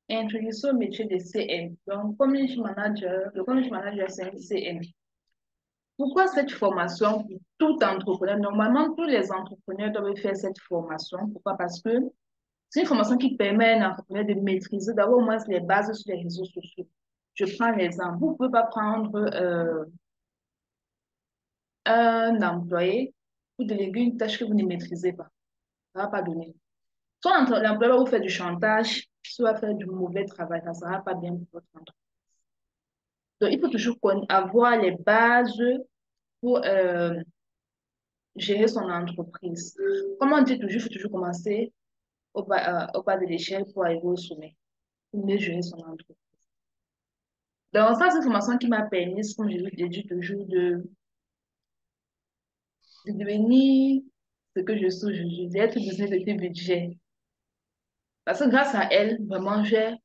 Introduction au métier de CM. Donc, community manager, le community manager, c'est un CM. Pourquoi cette formation pour tout entrepreneur? Normalement, tous les entrepreneurs doivent faire cette formation. Pourquoi? Parce que c'est une formation qui permet à un entrepreneur de maîtriser d'abord au moins les bases sur les réseaux sociaux. Je prends l'exemple. Vous ne pouvez pas prendre un employé pour déléguer une tâche que vous ne maîtrisez pas. Ça ne va pas donner. Soit l'employeur va vous faire du chantage, soit faire du mauvais travail. Ça ne sera pas bien pour votre entreprise. Donc, il faut toujours avoir les bases pour gérer son entreprise. Comme on dit toujours, il faut toujours commencer au bas de l'échelle pour arriver au sommet, pour mieux gérer son entreprise. Donc, ça, c'est une formation qui m'a permis, comme je dis toujours, de devenir ce que je suis aujourd'hui, d'être business de tes budgets. Parce que grâce à elle, vraiment, j'ai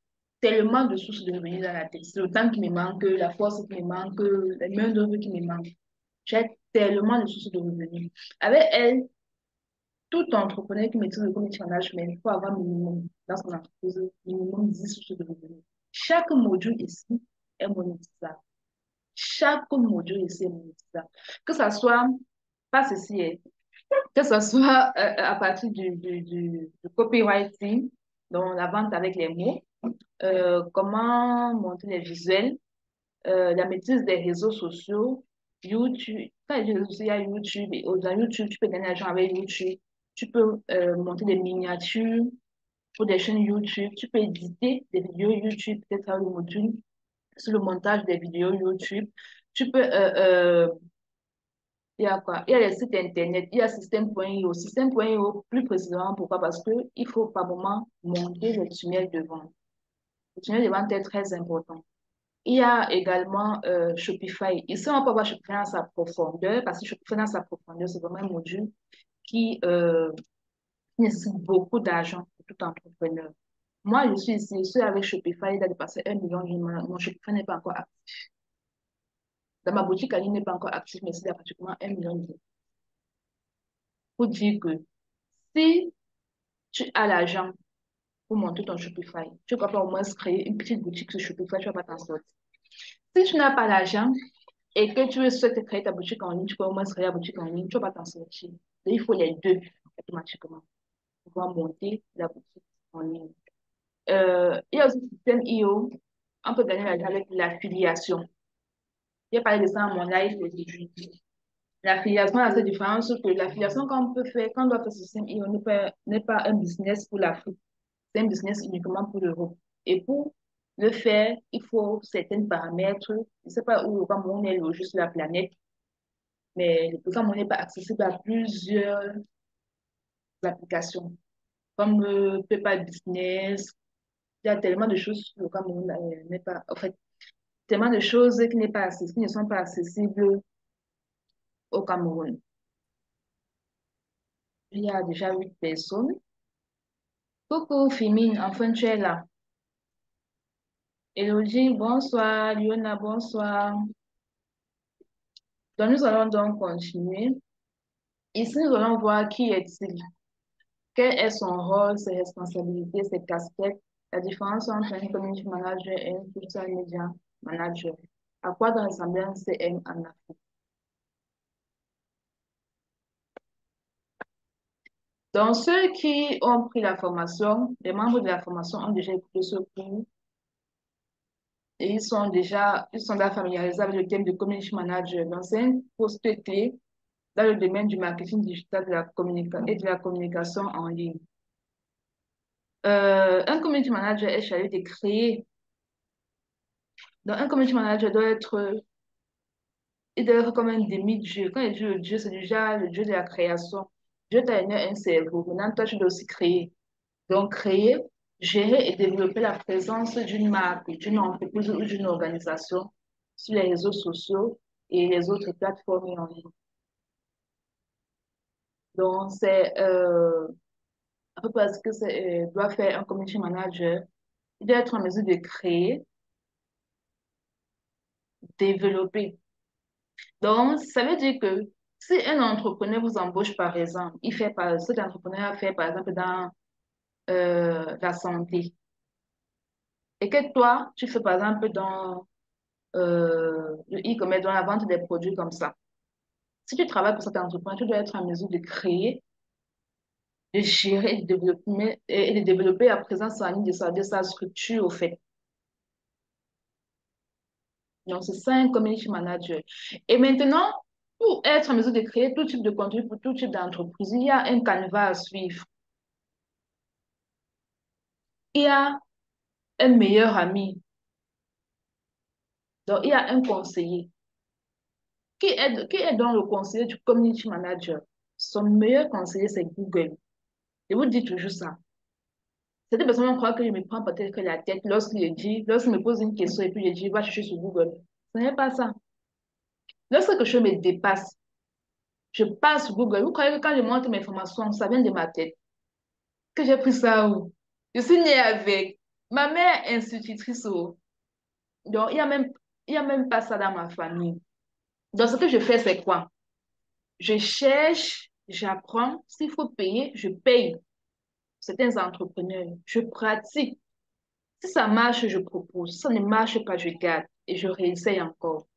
tellement de sources de revenus dans la tête. C'est le temps qui me manque, la force qui me manque, la main-d'œuvre qui me manque. J'ai tellement de sources de revenus. Avec elle, tout entrepreneur qui maîtrise le community management, il faut avoir minimum dans son entreprise, minimum 10 sources de revenus. Chaque module ici est monétisable. Chaque module ici est monétisable. Que ça soit, pas ceci, que ce soit à partir du copywriting, donc la vente avec les mots, comment monter les visuels, la maîtrise des réseaux sociaux, YouTube, quand les réseaux sociaux, il y a YouTube, et dans YouTube, tu peux gagner de l'argent avec YouTube, tu peux monter des miniatures pour des chaînes YouTube, tu peux éditer des vidéos YouTube, peut-être avec le module sur le montage des vidéos YouTube, tu peux il y a quoi? Il y a les sites internet, il y a système.io. Système.io, plus précisément, pourquoi? Parce qu'il faut par moment monter le tunnel de vente. Le tunnel de vente est très important. Il y a également Shopify. Ici, on peut voir Shopify dans sa profondeur, parce que Shopify dans sa profondeur, c'est vraiment un module qui nécessite beaucoup d'argent pour tout entrepreneur. Moi, je suis avec Shopify, il a dépassé 1 million. Mon Shopify n'est pas encore actif. Dans ma boutique, elle n'est pas encore active, mais c'est pratiquement 1 million. Pour dire que si tu as l'argent pour monter ton Shopify, tu ne peux pas au moins créer une petite boutique sur Shopify, tu ne vas pas t'en sortir. Si tu n'as pas l'argent et que tu souhaites créer ta boutique en ligne, tu peux au moins créer la boutique en ligne, tu ne vas pas t'en sortir. Donc, il faut les deux automatiquement pour pouvoir monter la boutique en ligne. Il y a aussi le système IO. On peut gagner l'argent avec l'affiliation. J'ai parlé de ça à mon live aujourd'hui. L'affiliation a cette différence que l'affiliation qu'on peut faire, quand on doit faire ce système IO, n'est pas un business pour l'Afrique. C'est un business uniquement pour l'Europe. Et pour le faire, il faut certains paramètres. Je ne sais pas où le Cameroun est logé sur la planète, mais le Cameroun n'est pas accessible à plusieurs applications, comme PayPal Business. Il y a tellement de choses sur le Cameroun n'est pas, en fait, tellement de choses qui ne sont pas accessibles au Cameroun. Il y a déjà 8 personnes. Coucou, Fimine, enfin tu es là. Elodie, bonsoir. Liona, bonsoir. Donc, nous allons donc continuer. Ici, nous allons voir qui est-il, quel est son rôle, ses responsabilités, ses casquettes, la différence entre un community manager et un social media manager. À quoi doit ressembler un CM en Afrique? Donc, ceux qui ont pris la formation, les membres de la formation ont déjà écouté ce cours et ils sont déjà familiarisés avec le thème de community manager. Donc, c'est un poste clé dans le domaine du marketing digital et de la communication en ligne. Un community manager est chargé de créer. Donc, un community manager il doit être comme un demi-dieu. Quand il dit le dieu, c'est déjà le dieu de la création. Dieu t'a donné un cerveau. Maintenant, toi, tu dois aussi créer. Donc, créer, gérer et développer la présence d'une marque, d'une entreprise ou d'une organisation sur les réseaux sociaux et les autres plateformes en ligne. Donc, c'est un peu parce que doit faire un community manager. Il doit être en mesure de créer, développer. Donc, ça veut dire que Si un entrepreneur vous embauche, par exemple, cet entrepreneur fait, par exemple, dans la santé, et que toi, tu fais, par exemple, dans le e-commerce, dans la vente des produits comme ça. Si tu travailles pour cet entrepreneur, tu dois être en mesure de créer, de gérer et de développer la présence en ligne de sa structure, au fait. Donc, c'est ça un community manager. Et maintenant, pour être en mesure de créer tout type de contenu pour tout type d'entreprise, il y a un canevas à suivre. Il y a un meilleur ami. Donc, il y a un conseiller. Qui est donc le conseiller du community manager? Son meilleur conseiller, c'est Google. Je vous dis toujours ça. Certaines personnes croient que je me prends peut-être la tête lorsqu'il me pose une question et puis je dis, va chercher sur Google. Ce n'est pas ça. Lorsque quelque chose me dépasse, je passe sur Google. Vous croyez que quand je montre mes informations, ça vient de ma tête? Que j'ai pris ça où? Je suis née avec. Ma mère est institutrice. Oh. Donc, il y a même pas ça dans ma famille. Donc, ce que je fais, c'est quoi? Je cherche, j'apprends. S'il faut payer, je paye. Certains entrepreneurs, je pratique. Si ça marche, je propose. Si ça ne marche pas, je garde et je réessaye encore.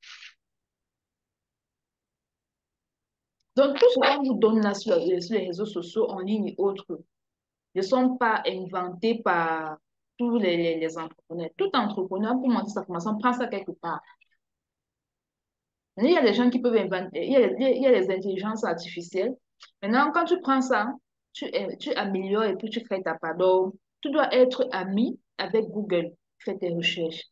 Donc, tout ce qu'on vous donne là sur les réseaux sociaux, en ligne et autres, ne sont pas inventés par tous les entrepreneurs. Tout entrepreneur, pour monter sa formation, prend ça quelque part. Il y a des gens qui peuvent inventer, il y a les intelligences artificielles. Maintenant, quand tu prends ça, tu améliores et puis tu crées ta part. Donc, tu dois être ami avec Google. Fais tes recherches.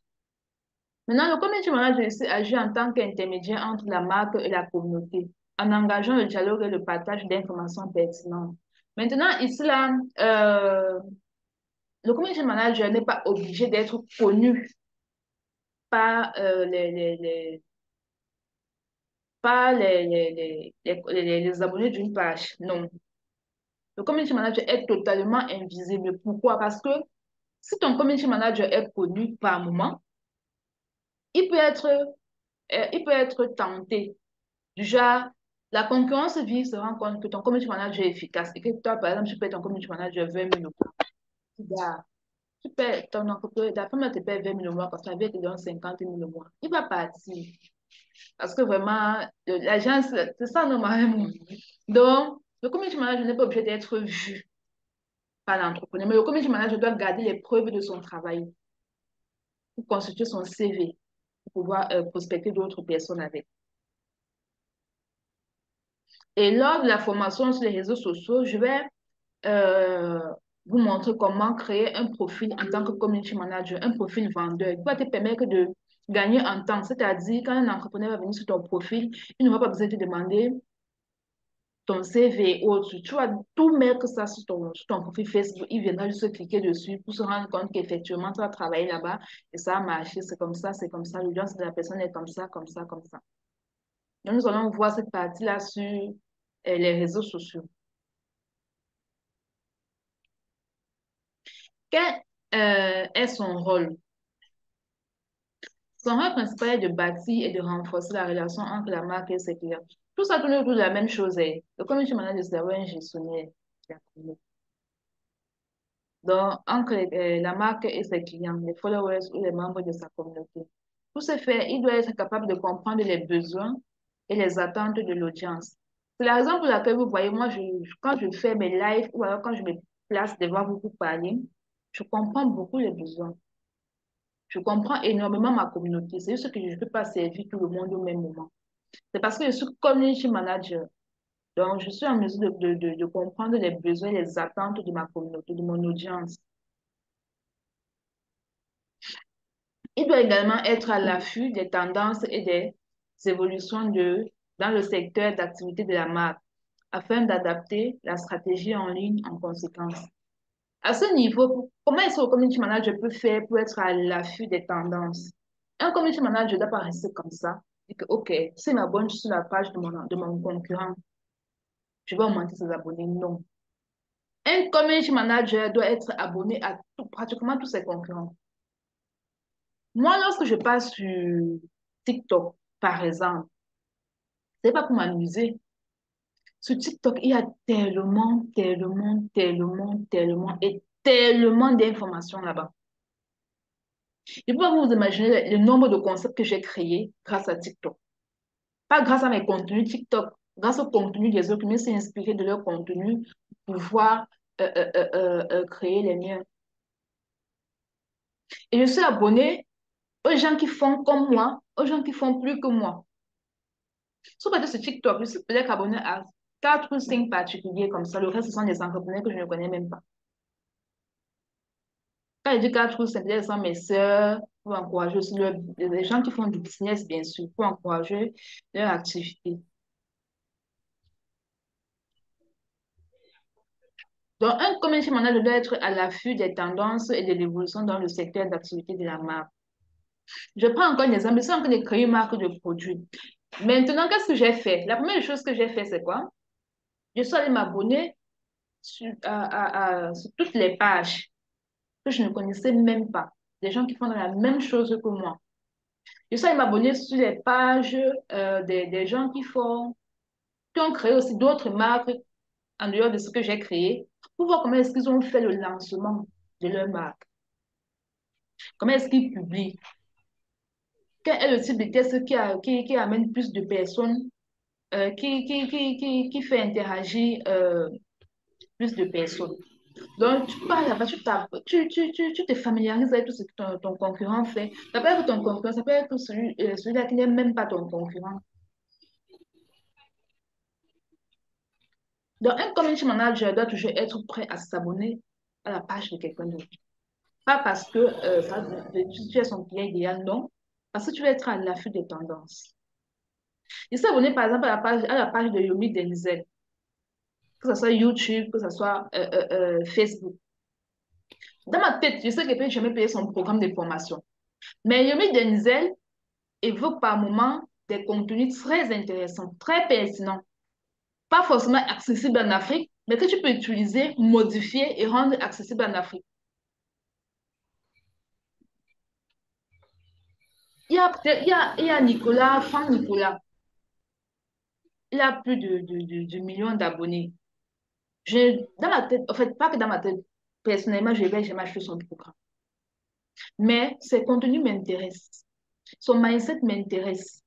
Maintenant, le community manager ici agit en tant qu'intermédiaire entre la marque et la communauté, en engageant le dialogue et le partage d'informations pertinentes. Maintenant, ici, là, le community manager n'est pas obligé d'être connu par, les abonnés d'une page. Non. Le community manager est totalement invisible. Pourquoi? Parce que si ton community manager est connu par moment, il peut être, il peut être tenté. Du genre, la concurrence vive se rend compte que ton community manager est efficace et que toi, par exemple, tu payes ton community manager 20 000 euros. Tu gars, tu payes ton entreprise, la femme te paye 20 000 euros mois parce qu'elle te donne 50 000 euros mois. Il va partir. Parce que vraiment, l'agence, c'est ça normalement. Donc, le community manager n'est pas obligé d'être vu par l'entrepreneur, mais le community manager doit garder les preuves de son travail pour constituer son CV, pour pouvoir prospecter d'autres personnes avec. Et lors de la formation sur les réseaux sociaux, je vais euh, vous montrer comment créer un profil en tant que community manager, un profil vendeur qui va te permettre de gagner en temps. C'est-à-dire, quand un entrepreneur va venir sur ton profil, il n'aura pas besoin de te demander ton CV ou autre. Tu vas tout mettre ça sur ton profil Facebook. Il viendra juste cliquer dessus pour se rendre compte qu'effectivement, tu as travaillé là-bas et ça a marché. C'est comme ça, c'est comme ça. L'audience de la personne est comme ça, comme ça, comme ça. Donc, nous allons voir cette partie-là sur les réseaux sociaux. Quel est son rôle? Son rôle principal est de bâtir et de renforcer la relation entre la marque et ses clients. Tout ça tourne autour de la même chose. Le community manager, c'est d'abord un gestionnaire. Donc, entre la marque et ses clients, les followers ou les membres de sa communauté. Pour ce faire, il doit être capable de comprendre les besoins et les attentes de l'audience. C'est la raison pour laquelle vous voyez, moi, quand je fais mes lives ou alors quand je me place devant vous pour parler, je comprends beaucoup les besoins. Je comprends énormément ma communauté. C'est juste que je ne peux pas servir tout le monde au même moment. C'est parce que je suis community manager. Donc, je suis en mesure de comprendre les besoins et les attentes de ma communauté, de mon audience. Il doit également être à l'affût des tendances et des évolutions dans le secteur d'activité de la marque afin d'adapter la stratégie en ligne en conséquence. À ce niveau, comment est-ce que le community manager peut faire pour être à l'affût des tendances? Un community manager doit pas rester comme ça. Et que, OK, si m'abonne sur la page de mon concurrent, je vais augmenter ses abonnés. Non. Un community manager doit être abonné à pratiquement tous ses concurrents. Moi, lorsque je passe sur TikTok, par exemple, c'est pas pour m'amuser. Sur TikTok, il y a tellement, tellement, tellement, tellement et tellement d'informations là-bas. Je peux pas vous imaginer le nombre de concepts que j'ai créés grâce à TikTok. Pas grâce à mes contenus TikTok, grâce au contenu des autres, mais c'est inspiré de leur contenu pour pouvoir créer les miens. Et je suis abonnée aux gens qui font comme moi, aux gens qui font plus que moi. Sur ce TikTok, je suis peut-être abonnée à 4 ou 5 particuliers comme ça. Le reste, ce sont des entrepreneurs que je ne connais même pas. Quand je dis 4 ou 5, ce sont mes sœurs pour encourager aussi les gens qui font du business, bien sûr, pour encourager leur activité. Donc, un community manager doit être à l'affût des tendances et de l'évolution dans le secteur d'activité de la marque. Je prends encore un exemple, c'est encore de créer une marque de produits. Maintenant, qu'est-ce que j'ai fait? La première chose que j'ai fait, c'est quoi? Je suis allée m'abonner sur toutes les pages que je ne connaissais même pas. Des gens qui font la même chose que moi. Je suis allée m'abonner sur les pages des gens qui ont créé aussi d'autres marques en dehors de ce que j'ai créé pour voir comment est-ce qu'ils ont fait le lancement de leur marque. Comment est-ce qu'ils publient? Quel est le type de texte qui amène plus de personnes, qui fait interagir plus de personnes? Donc, tu parles là-bas, tu te familiarises avec tout ce que ton concurrent fait. Ça peut être ton concurrent, ça peut être celui-là qui n'est même pas ton concurrent. Donc, un community manager doit toujours être prêt à s'abonner à la page de quelqu'un d'autre. Pas parce que tu es son client idéal, non. Parce que tu vas être à l'affût des tendances. Il s'est abonné, par exemple, à la page de Yomi Denzel, que ce soit YouTube, que ce soit Facebook. Dans ma tête, je sais que peut-être jamais payer son programme de formation. Mais Yomi Denzel évoque par moments des contenus très intéressants, très pertinents, pas forcément accessibles en Afrique, mais que tu peux utiliser, modifier et rendre accessibles en Afrique. Il y a Nicolas, Franck Nicolas, il a plus de millions d'abonnés. Dans ma tête, en fait, pas que dans ma tête, personnellement, je vais jamais acheter son programme. Mais ses contenus m'intéressent. Son mindset m'intéresse.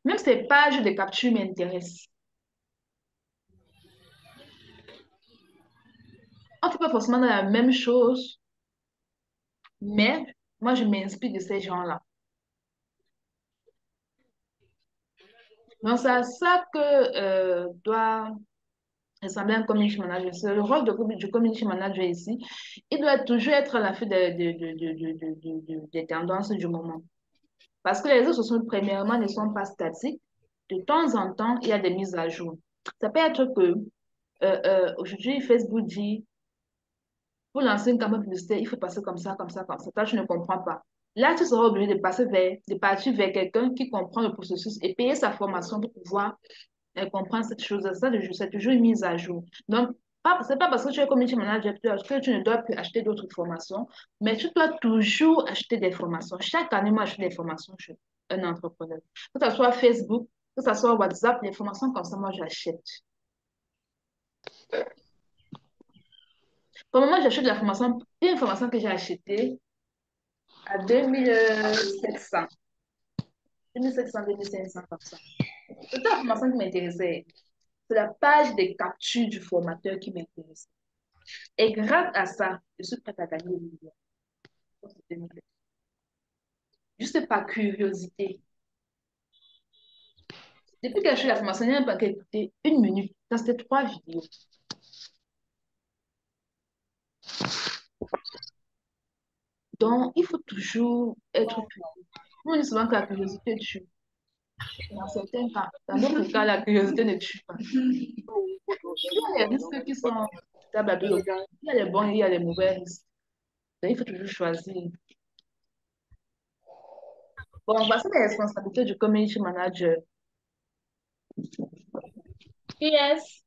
Même ses pages de capture m'intéressent. On ne fait pas forcément la même chose, mais moi, je m'inspire de ces gens-là. Donc, c'est à ça que doit ressembler un community manager. C'est le rôle du community manager ici. Il doit toujours être à l'affût des tendances du moment. Parce que les réseaux sociaux, premièrement, ne sont pas statiques. De temps en temps, il y a des mises à jour. Ça peut être que aujourd'hui, Facebook dit, pour lancer une campagne publicitaire, il faut passer comme ça, comme ça, comme ça. Toi, tu ne comprends pas. Là, tu seras obligé de partir vers quelqu'un qui comprend le processus et payer sa formation pour pouvoir comprendre cette chose. Ça, c'est toujours une mise à jour. Donc, c'est pas parce que tu es community manager que tu ne dois plus acheter d'autres formations, mais tu dois toujours acheter des formations. Chaque année, moi, j'achète des formations chez un entrepreneur. Que ce soit Facebook, que ce soit WhatsApp, les formations comme ça, moi, j'achète. Pour le moment, j'achète la formation, une formation que j'ai achetée à 2700, 2700, 2500 comme ça. C'était la formation qui m'intéressait. C'est la page des captures du formateur qui m'intéresse. Et grâce à ça, je suis prête à gagner le million. Juste par curiosité. Depuis que je suis la formation, il n'y a pas qu'à écouter une minute dans ces 3 vidéos. Donc, il faut toujours être curieux. On dit souvent que la curiosité tue. Dans certains cas, dans d'autres cas, la curiosité ne tue pas. Il y a les risques qui sont tables à deux. Il y a les bons et il y a les mauvais risques. Donc, il faut toujours choisir. Bon, voici les responsabilités du community manager. Yes.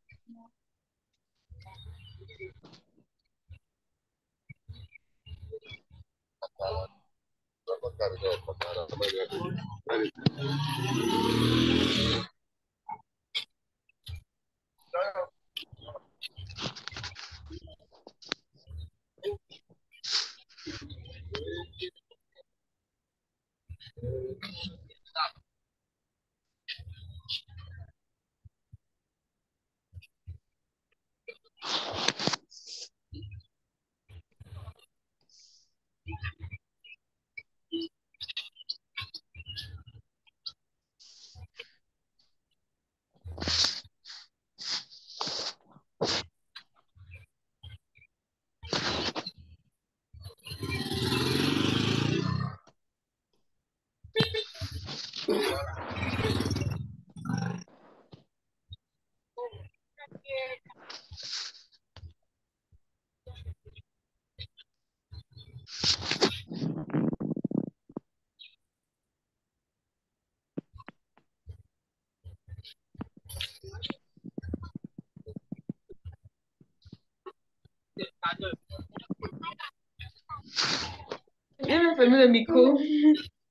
fermer le micro.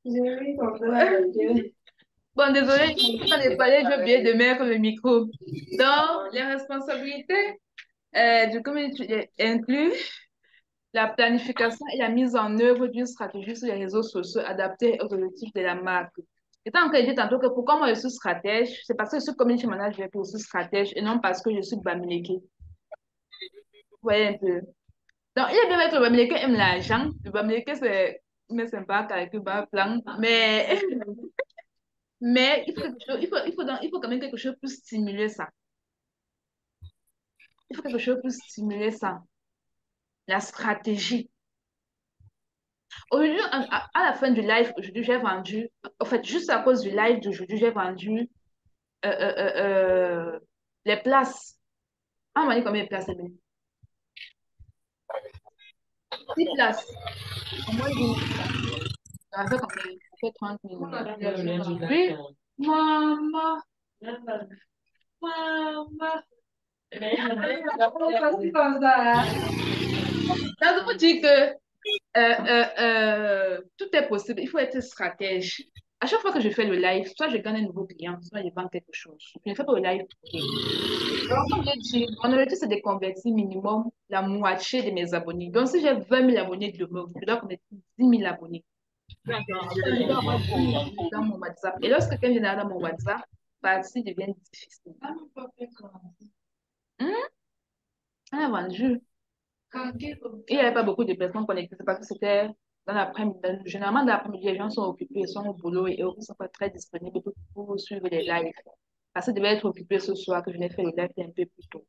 J'ai mis ton frère avec elle. Bon, désolé, quand j'ai parlé, j'ai oublié de mettre le micro. Donc, les responsabilités du community incluent la planification et la mise en œuvre d'une stratégie sur les réseaux sociaux adaptée aux objectifs de la marque. Étant que j'ai dit tantôt que pourquoi moi je suis stratège, c'est parce que je suis community manager que je suis stratège et non parce que je suis Bamileke. Vous voyez un peu. Donc, il est bien avec le Bamileke aime l'argent. Le Bamileke, c'est mais sympa, calcul, bas, plan. Mais il faut, il faut quand même quelque chose pour stimuler ça. Il faut quelque chose pour stimuler ça. La stratégie. Aujourd'hui, à la fin du live, aujourd'hui, j'ai vendu, en fait, juste à cause du live d'aujourd'hui, j'ai vendu euh, euh, les places. Ah, on m'a dit combien de places, Emily? 6 places. Au moins 10 000 places. Ça fait combien? Ça fait 30 000. Oui. Maman, maman. Ça veut dire que tout est possible. Il faut être stratège. À chaque fois que je fais le live, soit je gagne un nouveau client, soit je vends quelque chose. Je ne fais pas le live pour rien. Donc, comme j'ai dit, mon objectif, c'est de convertir minimum la moitié de mes abonnés. Donc, si j'ai 20 000 abonnés demain, je dois convertir 10 000 abonnés. Je dois avoir 10 000 abonnés dans mon WhatsApp. Et lorsque quelqu'un vient dans mon WhatsApp, partie devient difficile. Hmm? On a vendu. Il n'y avait pas beaucoup de personnes connectées, c'est parce que c'était dans l'après-midi. Généralement, dans l'après-midi, les gens sont occupés, ils sont au boulot et eux ne sont pas très disponibles pour suivre les lives. Parce que je devais être occupée ce soir que je n'ai fait le live un peu plus tôt.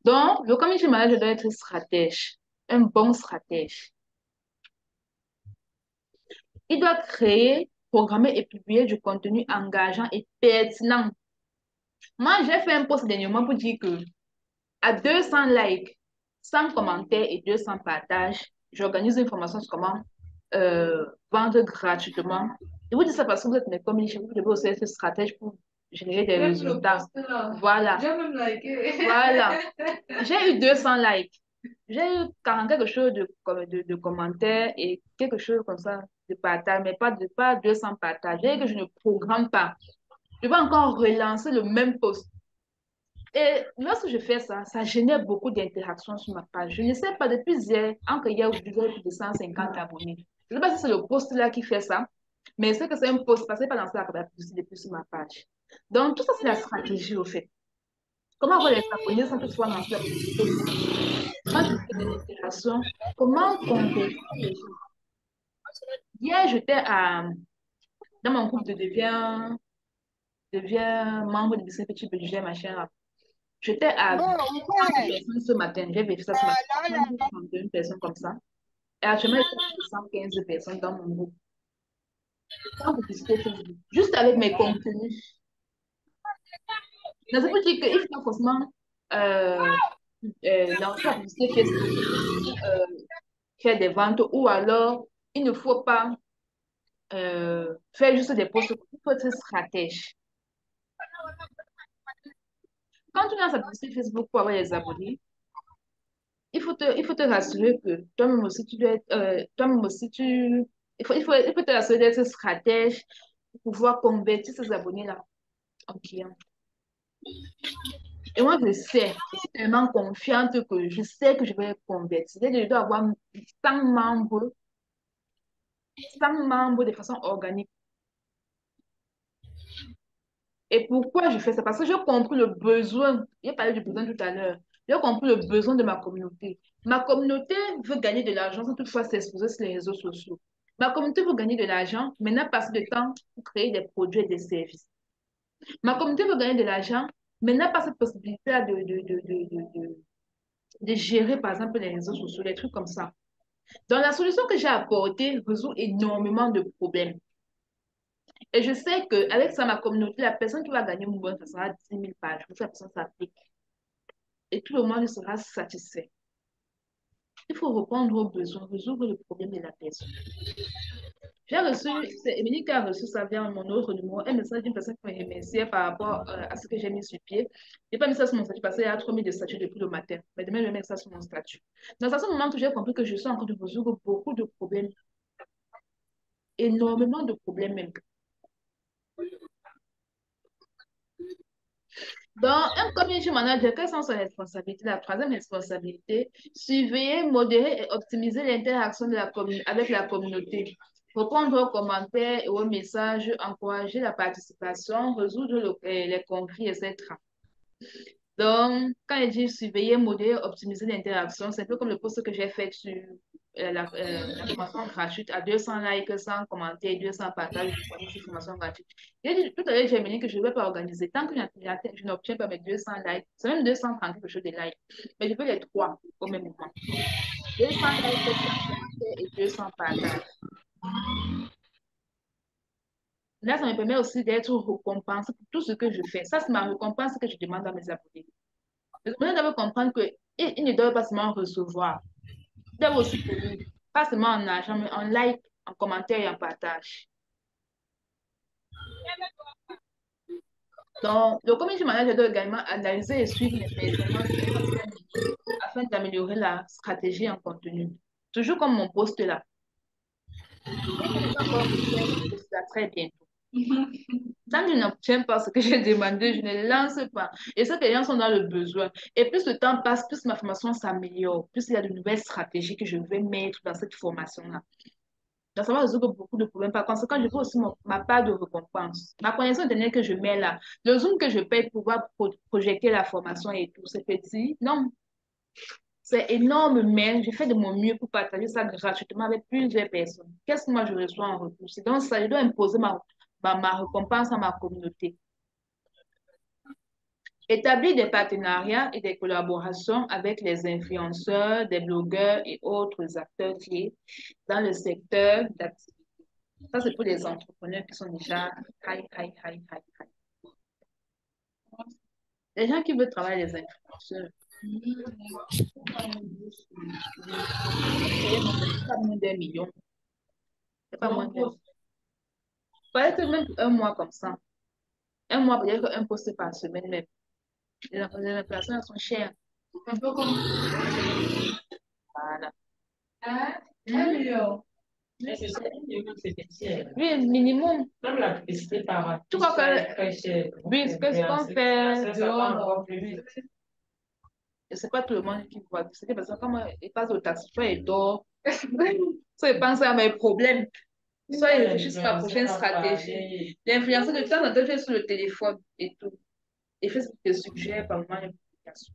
Donc, le community manager doit être stratège, un bon stratège. Il doit créer, programmer et publier du contenu engageant et pertinent. Moi, j'ai fait un post dernièrement pour dire que à 200 likes, 100 commentaires et 200 partages, j'organise une formation sur comment vendre gratuitement. Je vous dis ça parce que vous êtes mes community, vous devez aussi être stratège pour générer des résultats. Voilà. J'ai même liké. Voilà. J'ai eu 200 likes. J'ai eu 40 quelque chose de commentaires et quelque chose comme ça de partage, mais pas 200 partages. J'ai dit que je ne programme pas. Je vais encore relancer le même post. Et lorsque je fais ça, ça génère beaucoup d'interactions sur ma page. Je ne sais pas, depuis hier, encore hier, aujourd'hui, j'ai plus de 150 abonnés. Je ne sais pas si c'est le post là qui fait ça, mais c'est que c'est un post parce que pas lancé la publicité depuis sur ma page. Donc, tout ça, c'est la stratégie, au fait. Comment avoir les abonnés sans que ce soit lancé la publicité? Comment créer des interactions? Comment convaincre les gens? Hier, dans mon groupe de deviens membre de ce petit budget, machin. J'étais à 30 personnes ce matin. J'ai vérifié ça ce matin. 31 personnes comme ça. Et actuellement, il y a 75 personnes dans mon groupe. Sans publicité Facebook. Juste avec mes contenus. Donc, ça veut dire qu'il faut forcément euh, lancer la publicité Facebook pour faire des ventes ou alors il ne faut pas faire juste des posts. Il faut être stratège. Quand tu lances la publicité Facebook pour avoir des abonnés, il faut te rassurer que toi-même aussi, tu dois être, toi-même aussi, il faut te rassurer d'être stratège pour pouvoir convertir ces abonnés-là en clients. Et moi, je suis tellement confiante que je sais que je vais les convertir. Je dois avoir 100 membres, 100 membres de façon organique. Et pourquoi je fais ça? Parce que j'ai compris le besoin. J'ai parlé du besoin tout à l'heure. J'ai compris le besoin de ma communauté. Ma communauté veut gagner de l'argent sans toutefois s'exposer sur les réseaux sociaux. Ma communauté veut gagner de l'argent, mais n'a pas assez de temps pour créer des produits et des services. Ma communauté veut gagner de l'argent, mais n'a pas cette possibilité de gérer, par exemple, les réseaux sociaux, les trucs comme ça. Donc, la solution que j'ai apportée résout énormément de problèmes. Et je sais qu'avec ça, ma communauté, la personne qui va gagner mon bon, ça sera 10 000 pages. Pour que la personne s'applique. Et tout le monde sera satisfait. Il faut répondre aux besoins, résoudre le problème de la personne. J'ai reçu, c'est Émilie qui a reçu ça via mon autre numéro, un message d'une personne qui me remerciait par rapport à ce que j'ai mis sur pied. Je n'ai pas mis ça sur mon statut parce qu'il y a trop mis de statut depuis le matin. Mais demain, je vais mettre ça sur mon statut. Donc, c'est à ce moment que j'ai compris que je suis en train de résoudre beaucoup de problèmes énormément de problèmes même. Donc, un community manager, quelles sont ses responsabilités? La troisième responsabilité, surveiller, modérer et optimiser l'interaction de avec la communauté. Répondre aux commentaires et aux messages, encourager la participation, résoudre les conflits, etc. Donc, quand il dit surveiller, modérer, optimiser l'interaction, c'est un peu comme le post que j'ai fait sur la formation gratuite à 200 likes, 100 commentaires, 200 partages de cette formation gratuite. Tout à l'heure, j'ai dit que je ne vais pas organiser. Tant que je n'obtiens pas mes 200 likes, c'est même 230 quelque chose de likes, mais je veux les trois au même moment. 200 likes, 100 commentaires et 200 partages. Là, ça me permet aussi d'être récompensé pour tout ce que je fais. Ça, c'est ma récompense que je demande à mes abonnés. Les abonnés doivent comprendre qu'ils ne doivent pas seulement recevoir. Ils doivent aussi donner. Pas seulement en argent, mais en like, en commentaire et en partage. Donc, le community manager doit également analyser et suivre les performances afin d'améliorer la stratégie en contenu. Toujours comme mon post là. Ça très bientôt. Tant que je n'obtiens pas ce que j'ai demandé, je ne lance pas. Et ça, que les gens sont dans le besoin. Et plus le temps passe, plus ma formation s'améliore, plus il y a de nouvelles stratégies que je vais mettre dans cette formation-là. Donc, ça va résoudre beaucoup de problèmes. Par conséquent, je veux aussi ma part de récompense. Ma connaissance de que je mets là, le Zoom que je paye pour pouvoir projeter la formation et tout, c'est petit. Non, c'est énorme, mais je fais de mon mieux pour partager ça gratuitement avec plusieurs personnes. Qu'est-ce que moi je reçois en retour? C'est donc ça, je dois imposer ma récompense à ma communauté. Établir des partenariats et des collaborations avec les influenceurs, des blogueurs et autres acteurs clés dans le secteur d'activité. Ça, c'est pour les entrepreneurs qui sont déjà high, high, high, high, high. Les gens qui veulent travailler les influenceurs, c'est pas moins d'un million. C'est pas moins d'un million. Peut-être même un mois comme ça. Un mois, peut-être un poste par semaine même. Les influenceurs sont chers. Un peu comme Voilà. un million. Mais c'est ça, c'est petit. Oui, minimum. Même la publicité par Tu crois que, très cher. oui, ce qu'on fait Ça va encore oui. plus vite. Et c'est pas tout le monde qui voit. C'est que parce que quand moi, il passe au taxi, soit il dort, soit il pense à mes problèmes, soit il réfléchit sur ma prochaine stratégie. L'influenceur de temps en temps, je suis sur le téléphone et tout. Et fait des sujets par moment une publication.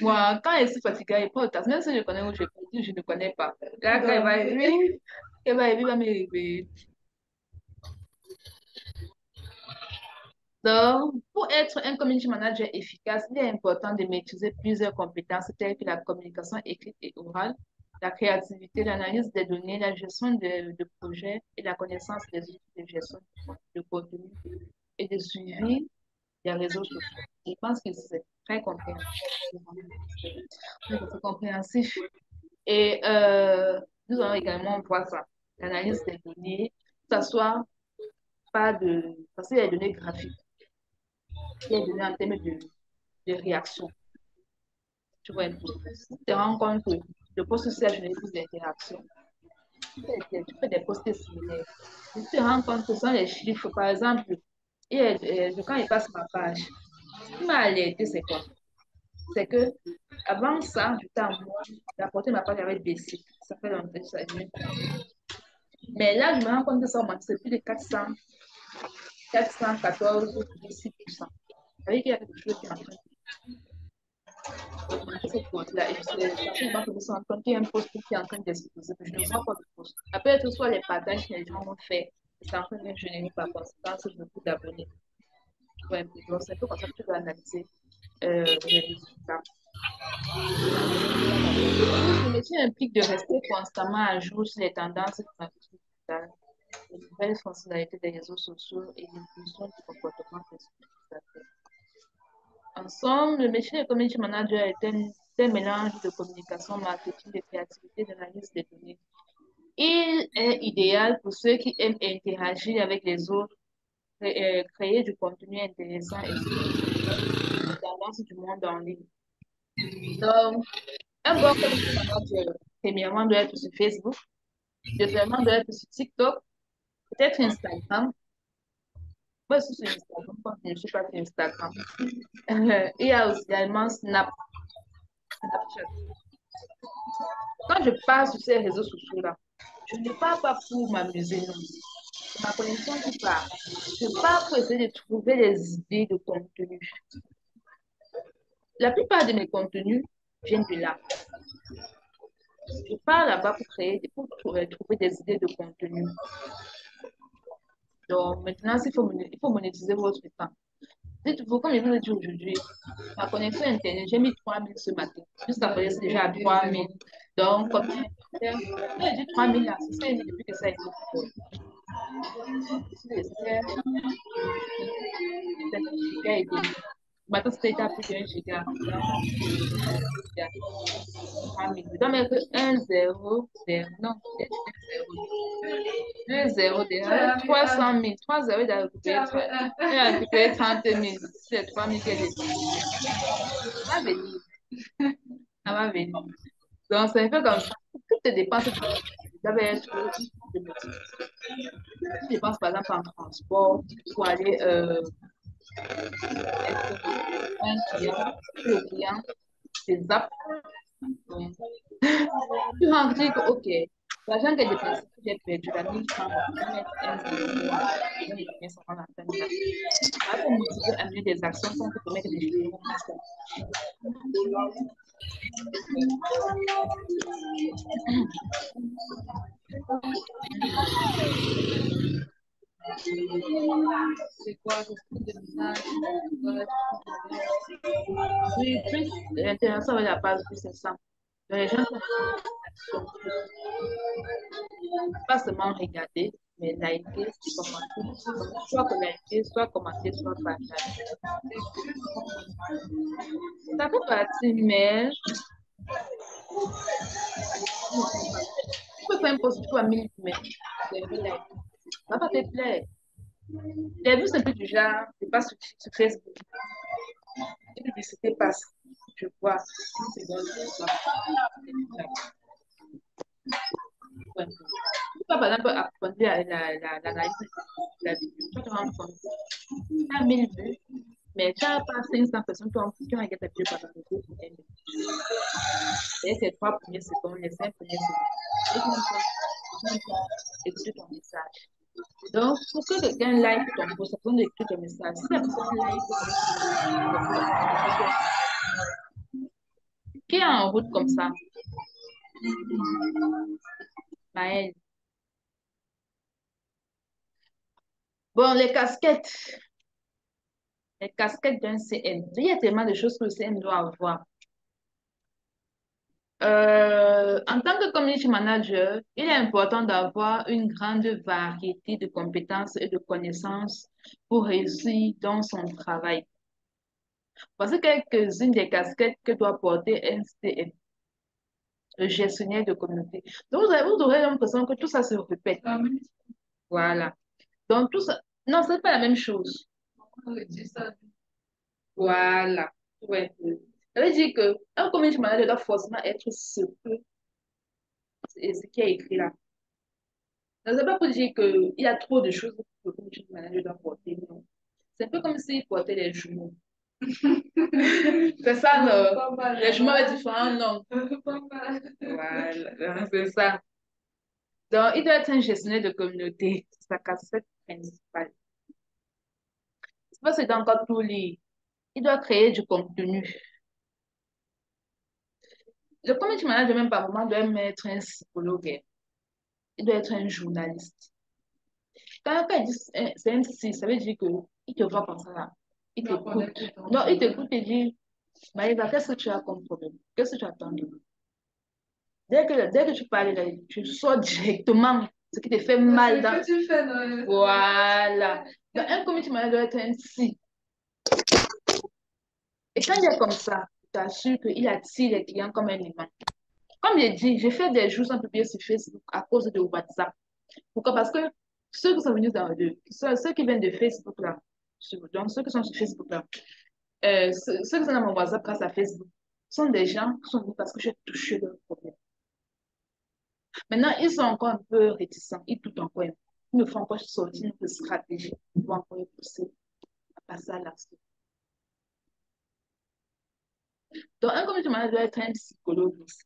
Moi, quand je suis fatiguée, il pas au taxi. Même si je connais où je vais, je ne connais pas. Là, quand il va arriver, il va me réveiller. Donc, pour être un community manager efficace, il est important de maîtriser plusieurs compétences telles que la communication écrite et orale, la créativité, l'analyse des données, la gestion de projets et la connaissance des outils de gestion de contenu et de suivi des réseaux sociaux. Je pense que c'est très compréhensif. C'est compréhensif. Et nous allons également voir ça, l'analyse des données, que ce soit pas de, parce qu'il y a des données graphiques, il y a des données en termes de réaction. Tu vois un peu. Tu te rends compte que le post social génère plus d'interactions. Tu fais des posts similaires. Tu te rends compte que ce sont les chiffres. Par exemple, quand il passe ma page, ce qui m'a alerté, c'est quoi? C'est que avant ça, du temps, moi, la portée de ma page avait baissé. Ça fait longtemps que ça a duré. Mais là, je me rends compte que ça augmente. C'est plus de 414,6%. Ça veut dire qu'il y a quelque chose qui est en train d'augmenter cette porte-là. Et c'est simplement que je me rends compte qu'il y a un post qui est en train d'exploser. Je ne vois pas de post. Après, être soit les partages que les gens ont fait, c'est en train de générer par conséquence beaucoup d'abonnés. Ouais, donc c'est un peu comme ça que tu dois analyser les résultats. Le métier implique de rester constamment à jour sur les tendances de l'industrie digitale, les nouvelles fonctionnalités des réseaux sociaux et l'évolution du comportement des utilisateurs. En somme, le métier de community manager est un mélange de communication, marketing, de créativité, d'analyse des données. Il est idéal pour ceux qui aiment interagir avec les autres, créer du contenu intéressant et suivre les tendances du monde en ligne. Donc, un bon community manager premièrement, doit être sur Facebook. Deuxièmement, doit être sur TikTok. Peut-être Instagram. Moi, je suis sur Instagram. Je ne suis pas sur Instagram. Il y a aussi également Snapchat. Quand je pars sur ces réseaux sociaux-là, je ne pars pas pour m'amuser, non. C'est ma connexion qui part. Je pars pour essayer de trouver des idées de contenu. La plupart de mes contenus viennent de là. Je pars là-bas pour trouver des idées de contenu. Donc, maintenant, il faut monétiser votre temps. Dites-vous, comme je vous l'ai dit aujourd'hui, ma connexion Internet, j'ai mis 3000 ce matin. Jusqu'à présent, c'est déjà à 3000. Donc, comme j'ai dit 3000 là, c'est ça depuis que ça a été fait. J'espère que cette giga est début. Maintenant, c'était à plus d'un giga. Donc, giga. 3000. Je dois mettre un 0, 0, non, j'ai dit un 0. 2 0 derrière, 300 000. 3 0, il a récupéré 30 000. C'est 3 000 qu'elle est. Ça va venir. Ça va venir. Donc, c'est un peu comme ça. Toutes tes dépenses doivent être de motivation. Tu dépenses par exemple en transport pour aller être un client, le client, c'est zap. Donc, tu rentres, tu dis que, OK, l'argent que j'ai dépensé, que j'ai perdu, la 1000 francs, je vais mettre un zéro, je vais mettre 500 francs dans la fin. Ça peut motiver à mener des actions sans te permettre de jouer au master. C'est quoi ce type de message? Oui, plus l'interaction avec la base, plus c'est ça. Donc, les gens sont pas seulement regarder, mais liker, commenter. Soit liker, soit commenter, soit partager. Ça fait partie, mais tu peux faire un post à 1000 mais ça va pas te plaire. Les vues, c'est un peu du genre, c'est pas sur Facebook. Une publicité passe, je vois, une seconde, je vois. Ouais. Tu peux, par exemple, approfondir l'analyse de la vidéo. Tu vas te rendre compte. Tu as 1000 vues, mais tu n'as pas 500 personnes qui ont regardé ta vidéo pendant le cours. Et ces 3 premières secondes, les 5 premières secondes. Et tu vas écouter ton message. Donc, pour que quelqu'un like ton post, ça besoin d'écouter ton message. Si la personne like qui est en route comme ça? Maëlle. Bon, les casquettes. Les casquettes d'un CM. Il y a tellement de choses que le CM doit avoir. En tant que community manager, il est important d'avoir une grande variété de compétences et de connaissances pour réussir dans son travail. Voici quelques-unes des casquettes que doit porter un CM, le gestionnaire de communauté. Donc, vous aurez l'impression que tout ça se répète. Voilà. Donc, tout ça, non, c'est pas la même chose. Voilà. Ouais. Ça veut dire qu'un community manager doit forcément être ce qui est écrit là. Ça ne veut pas pour dire qu'il y a trop de choses que le community manager doit porter, non. C'est un peu comme s'il portait les jumeaux. C'est ça, non? Les jumeaux avec différents noms. Voilà, c'est ça. Donc, il doit être un gestionnaire de communauté. C'est sa casquette principale. C'est pas c'est encore tout lire. Il doit créer du contenu. Le community manager, même par moment, doit même être un psychologue. Il doit être un journaliste. Quand il dit c'est un psy, ça veut dire qu'il te voit comme ça là. Il t'écoute. Non, il t'écoute et dit, Maïva, qu'est-ce que tu as comme problème? Qu'est-ce que tu attends de nous? Dès que tu parles, là, tu sors directement ce qui te fait mal dans. Tu fais, non? Voilà. Donc, un community manager doit être un psy. Et quand il est comme ça, tu t'assures qu'il attire les clients comme un imam. Comme j'ai dit, j'ai fait des jours sans publier sur Facebook à cause de WhatsApp. Pourquoi? Parce que ceux qui sont venus ceux qui viennent de Facebook là, donc ceux qui sont sur Facebook là, ceux qui sont dans mon WhatsApp grâce à Facebook, sont des gens qui sont venus parce que j'ai touché leur problème. Maintenant, ils sont encore un peu réticents. Ils doutent encore. Ils me font encore sortir une stratégie pour encore les pousser à passer à l'action. Donc, un community manager doit être un psychologue aussi.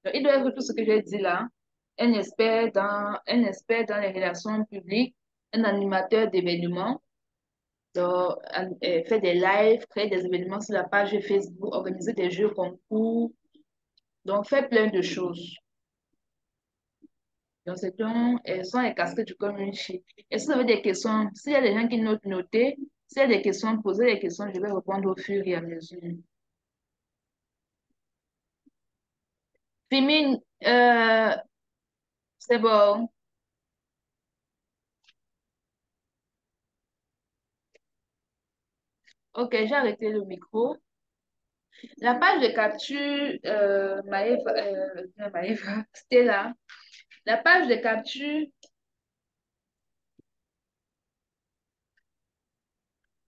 Donc, il doit être tout ce que j'ai dit là, un expert dans les relations publiques, un animateur d'événements, donc, faire des lives, créer des événements sur la page Facebook, organiser des jeux concours, donc faire plein de choses. Donc, ce sont les casquettes du community. Et si vous avez des questions, s'il y a des gens qui notent, notez. S'il y a des questions, posez des questions, je vais répondre au fur et à mesure. Fimine, c'est bon. Ok, j'ai arrêté le micro. La page de capture, Maëva, non, Maëva, Stella, la page de capture,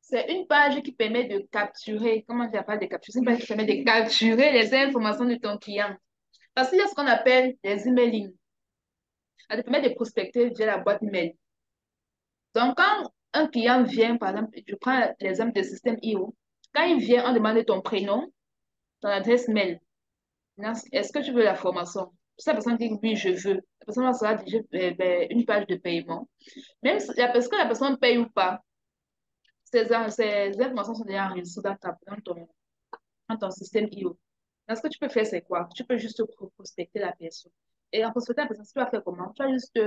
c'est une page qui permet de capturer, comment dire, pas de capturer, c'est une page qui permet de capturer les informations de ton client. Parce qu'il y a ce qu'on appelle les emailing. Ça te permet de prospecter via la boîte mail. Donc, quand un client vient, par exemple, je prends l'exemple du système IO, quand il vient, on demande ton prénom, ton adresse mail. Est-ce que tu veux la formation? Si la personne dit oui, je veux, la personne va sera déjà une page de paiement. Même si parce que la personne paye ou pas, ces informations sont déjà enregistrées dans ton système IO. Donc, ce que tu peux faire, c'est quoi? Tu peux juste prospecter la personne. Et en prospectant la personne, tu vas faire comment? Tu vas juste,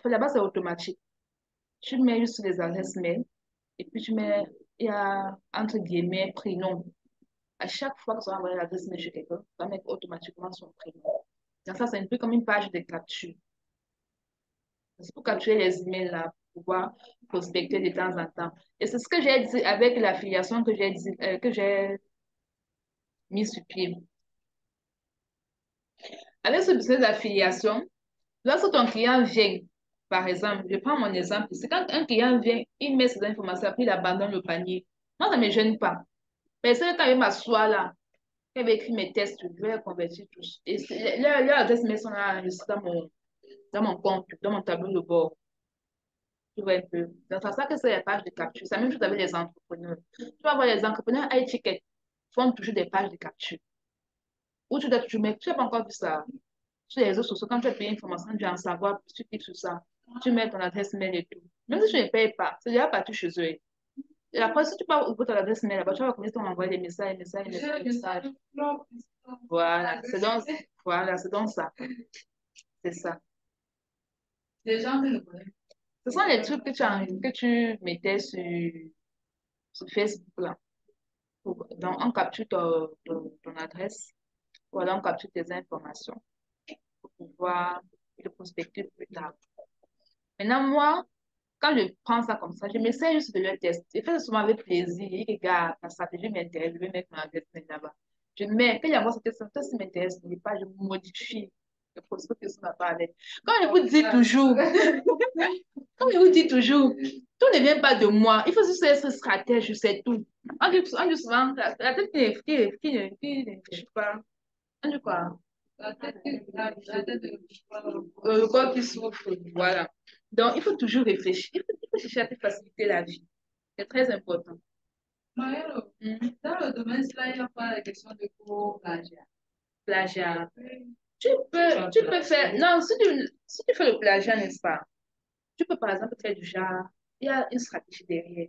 là-bas, c'est automatique. Tu mets juste les adresses mail et puis il y a entre guillemets prénom. À chaque fois que tu vas envoyer l'adresse mail chez quelqu'un, tu vas mettre automatiquement son prénom. Donc ça, c'est un peu comme une page de capture. C'est pour capturer les emails là, pour pouvoir prospecter de temps en temps. Et c'est ce que j'ai dit avec l'affiliation que j'ai mis sur pied. Avec ce business d'affiliation, lorsque ton client vient, par exemple, je prends mon exemple, c'est quand un client vient, il met ses informations, puis il abandonne le panier. Moi, ça ne me gêne pas. Mais c'est quand il m'assoit là, quand il va écrire mes tests, je vais les convertir tous. Et leur adresse mail sont là, dans mon compte, dans mon tableau de bord. Tu vois un peu. Donc, c'est ça que c'est les pages de capture. C'est la même chose avec les entrepreneurs. Tu vas voir les entrepreneurs high-ticket font toujours des pages de capture. Où tu dois toujours mettre, tu n'as pas encore vu ça. Sur les réseaux sociaux, quand tu as payé une formation, tu veux en savoir plus, tu cliques sur ça. Tu mets ton adresse mail et tout. Même si tu ne payes pas, c'est déjà parti chez eux. Et après, si tu peux ouvrir ton adresse mail là-bas, tu vas commencer à m'envoyer des messages, messages, messages, messages. Voilà, c'est donc ça. C'est ça. Des gens que je connais. Ce sont les trucs que tu mettais sur Facebook là. Donc, on capture ton adresse, voilà, on capture tes informations pour pouvoir le prospecter plus tard. Maintenant, moi, quand je prends ça comme ça, je m'essaie juste de le tester. Je fais ça souvent avec plaisir. Et regarde, ma stratégie m'intéresse, je vais mettre ma adresse mail là-bas. Je mets, quand il y a moi, ça m'intéresse, mais pas, je modifie le prospect que ça m'a parlé. Quand je vous dis toujours, comme je vous dis toujours, tout ne vient pas de moi. Il faut juste être stratège, c'est tout. On dit souvent, la tête qui ne réfléchit pas. On dit quoi? Le corps qui souffre, voilà. Donc, il faut toujours réfléchir. Il faut chercher à te faciliter la vie. C'est très important. Maëlo, Mhm. dans le domaine, il n'y a pas la question de co-plagiat. Plagiat. Tu peux faire. Non, si tu fais le plagiat, n'est-ce pas? Tu peux, par exemple, faire du genre. Il y a une stratégie derrière.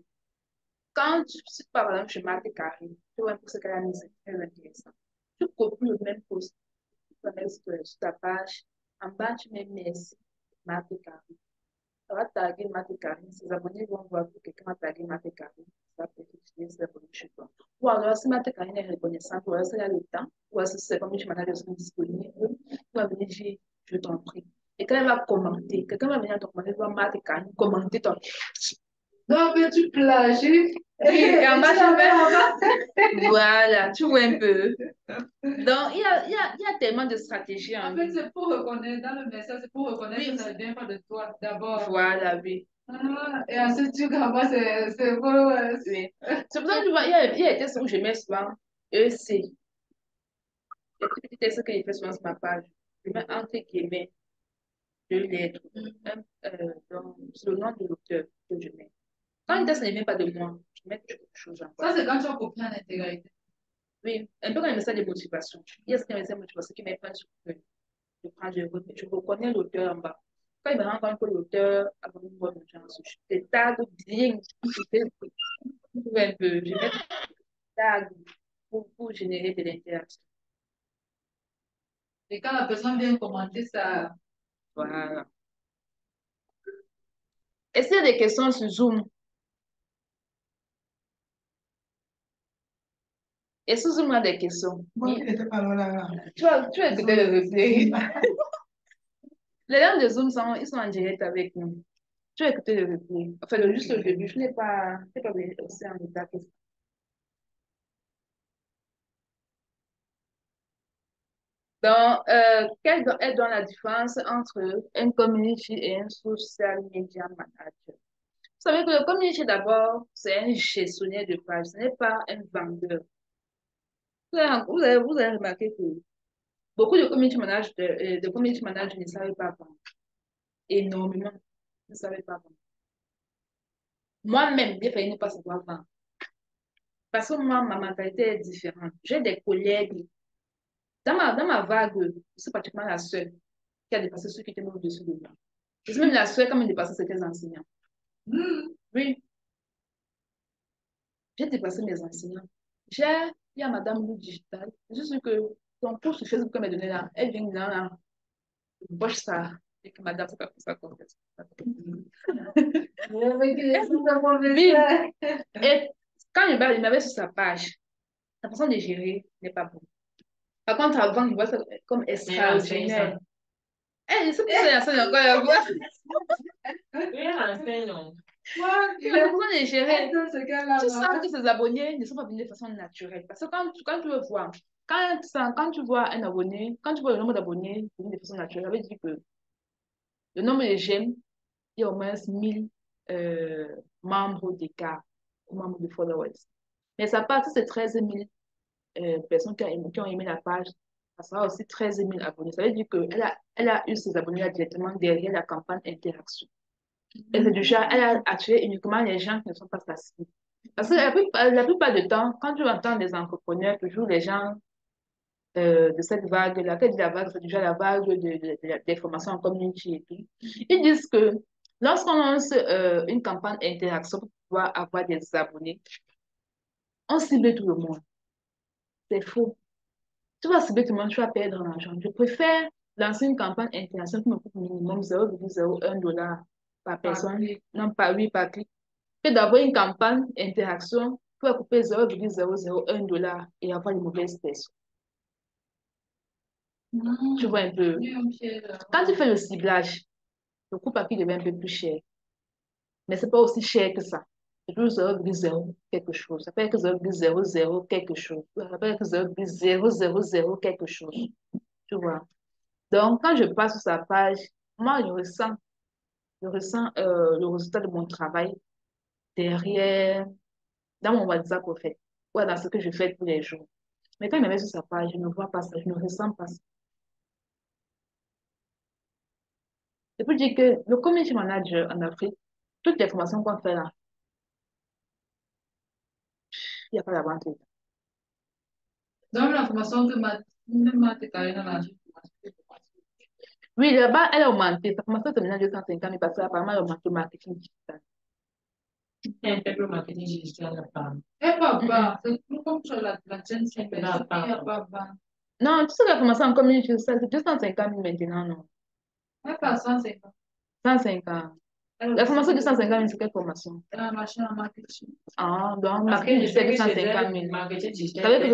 Quand si, par exemple, je marque Karine, tu vois un peu ce qu'elle a mis, c'est très intéressant. Tu copies le même post, tu vas mettre sur ta page. En bas, tu mets merci, Marc Karine. Ça va taguer Marc Karine. Ses abonnés vont voir que quelqu'un a tagué Marc Karine. Ça peut utiliser ses abonnés chez toi. Ou alors, si Marc Karine est reconnaissante, ou alors s'il a le temps, ou alors si c'est comme je m'en sont disponibles, tu vas venir dire, je t'en prie. Et quand elle va commenter, quelqu'un va venir te commenter, tu vas Marc Karine commenter ton. Donc, tu plagies. Oui, et en bas, tu la mets en bas. voilà, tu vois un peu. Donc, il y a tellement de stratégies en En fait, ligne. c'est pour reconnaître, dans le message, c'est pour reconnaître Oui. que ça ne vient pas de toi, d'abord. Voilà, oui. Ah, et ensuite, tu commences, c'est beau. Oui. C'est pour ça que tu vois, il y a des tests où je mets souvent EC. Les petits textes que j'ai fait souvent sur ma page, je mets entre guillemets 2 lettres, donc, c'est le nom de l'auteur que je mets. Quand une texte ne vient pas de moi, je mets quelque chose en Ça, c'est quand tu as copié en intégralité. Oui, un peu comme un message de motivation. Il y a ce message de motivation qui met pas sur le je prends, je reconnais l'auteur en bas. Quand il me rend compte que l'auteur a une bonne audience, je te tag bien. Un peu, je mets tag pour générer de l'interaction. Et quand la personne vient commenter, ça. Voilà. Est-ce qu'il y a des questions sur Zoom? Est-ce que Zoom a des questions? Moi, je n'étais pas là. Tu as écouté le replay. Les gens de Zoom, ils sont en direct avec nous. Tu as écouté le replay. Enfin, juste le début, je n'ai pas aussi en état que ça. Donc, quelle est donc la différence entre un community et un social media manager? Vous savez que le community, d'abord, c'est un gestionnaire de page, ce n'est pas un vendeur. Vous avez remarqué que beaucoup de community managers ne savent pas vendre. Énormément, ne savent pas vendre. Moi-même, j'ai failli ne pas savoir vendre. Parce que moi, ma mentalité est différente. J'ai des collègues. Dans ma vague, je suis pratiquement la seule qui a dépassé ceux qui étaient même au-dessus de moi. Je suis même la seule qui a même dépassé certains enseignants. Oui, j'ai dépassé mes enseignants. Il y a Madame Lou Digital. Je suis que ton cours sur Facebook qu'elle m'a donné là, elle vient là, boche ça. Et que Madame, c'est pas pour ça qu'on fait ça. Oui. Et quand il m'avait sur sa page, la façon de gérer n'est pas bonne. Par contre, avant, je vois ça comme extraordinaire. Eh, c'est pour ça que c'est encore à voir. Oui, enseignant. La façon de gérer. Tu sens que ces abonnés ne sont pas venus de façon naturelle. Parce que quand tu veux voir, quand tu vois un abonné, quand tu vois le nombre d'abonnés venir de façon naturelle, ça veut dire que le nombre de j'aime, il y a au moins 1000 membres d'écart, membres de followers. Mais ça part, si c'est 13 000 personnes qui ont aimé la page, ça sera aussi 13 000 abonnés. Ça veut dire qu'elle a eu ses abonnés directement derrière la campagne interaction. Et c'est du genre, elle a attiré uniquement les gens qui ne sont pas faciles. Parce que la plupart du temps, quand tu entends des entrepreneurs, toujours les gens de cette vague, quelle est la vague, c'est déjà la vague des formations en community et tout. Ils disent que lorsqu'on lance une campagne interaction pour pouvoir avoir des abonnés, on cible tout le monde. C'est faux. Tu vas cibler tout le monde, tu vas perdre l'argent. Je préfère lancer une campagne interaction qui me coûte minimum 0,01 $ par personne, non pas oui, par clic, que d'avoir une campagne interaction qui va couper 0,001 $ et avoir une mauvaise personne. Tu vois un peu. Quand tu fais le ciblage, le coût par clic devient un peu plus cher. Mais ce n'est pas aussi cher que ça. C'est toujours 0,0 quelque chose. Ça peut être 0,00 quelque chose. Ça peut être 0,000 quelque chose. Tu vois. Donc, quand je passe sur sa page, moi, je ressens le résultat de mon travail derrière, dans mon WhatsApp, au fait. Ouais, dans ce que je fais tous les jours. Mais quand il me met sur sa page, je ne vois pas ça, je ne ressens pas ça. Je peux dire que le community manager en Afrique, toutes les formations qu'on fait là, il n'y a pas d'avantage. Donc, la formation que Matt Karina a dit. Oui, là-bas, elle a augmenté. Sa formation terminale de 250 000 parce qu'apparemment, elle a augmenté le marketing digital. Un peu le marketing digital là pas. Eh, papa, c'est comme sur la chaîne, c'est pas. Non, tu sais que la formation en community digital, c'est 250 000 maintenant, non? Eh, pas 150. 150. La formation de 150 000, c'est quelle formation? La machine à marketing. Ah, donc, Parce que marketing je sais digital, que chez 250 000. elle, marketing Vous digital, savez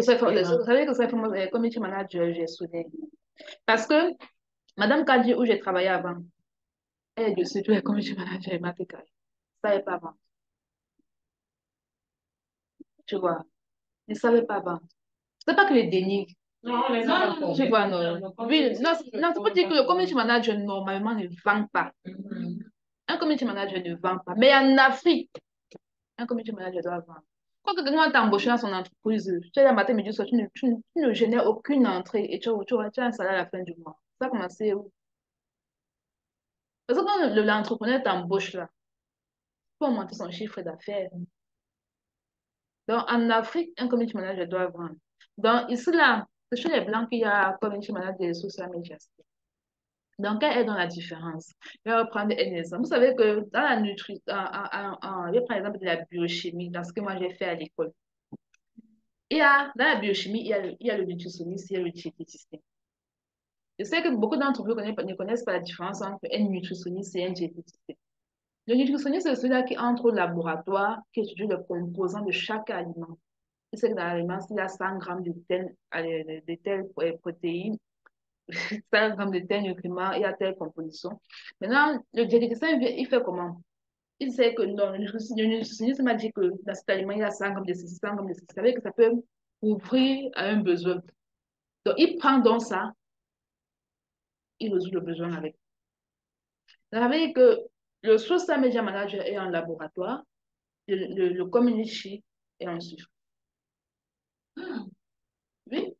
que c'est c'est community manager gestionnaire. Parce que Madame Kadji, où j'ai travaillé avant, elle est dessus, tous les community managers et Matékai. Ça n'est pas bon. Tu vois, ils ne savaient pas vendre. C'est pas que les dénigre. non, on les a pas Tu vois, non. Oui, non, c'est pas dire que le community compris. manager, normalement, ne vend pas. Mhm. Un community manager ne vend pas. Mais en Afrique, un community manager doit vendre. Quand quelqu'un va t'embaucher dans son entreprise, tu es là matin, midi, soir, tu ne génères aucune entrée et tu as un salaire à la fin du mois. Ça a commencé où? Parce que quand l'entrepreneur t'embauche là, il faut augmenter son chiffre d'affaires. Donc, en Afrique, un community manager doit vendre. Donc, ici, là, c'est chez les Blancs qu'il y a community manager des social media. Donc, quelle est dans la différence? Je vais reprendre un exemple. Vous savez que dans la nutrition, je vais prendre l'exemple de la biochimie, dans ce que moi j'ai fait à l'école. Dans la biochimie, il y a le nutritionniste, il y a le diététicien. Je sais que beaucoup d'entre vous ne connaissent pas la différence entre un nutritionniste et un diététicien. Le nutritionniste, c'est celui-là qui entre au laboratoire, qui étudie les composants de chaque aliment. Il sait que dans l'aliment, s'il y a 100 grammes de telle protéine, 100 grammes de tel nutriment, il y a telle composition. Maintenant, le diététicien, il fait comment? Il sait que non, le nutritionniste m'a dit que dans cet aliment, il y a 100 grammes de ceci, 100 grammes de ceci. Ça veut dire que ça peut couvrir à un besoin. Donc, il prend donc ça, il résout le besoin avec. Ça veut dire que le social media manager est en laboratoire, le community est en sucre. Oui.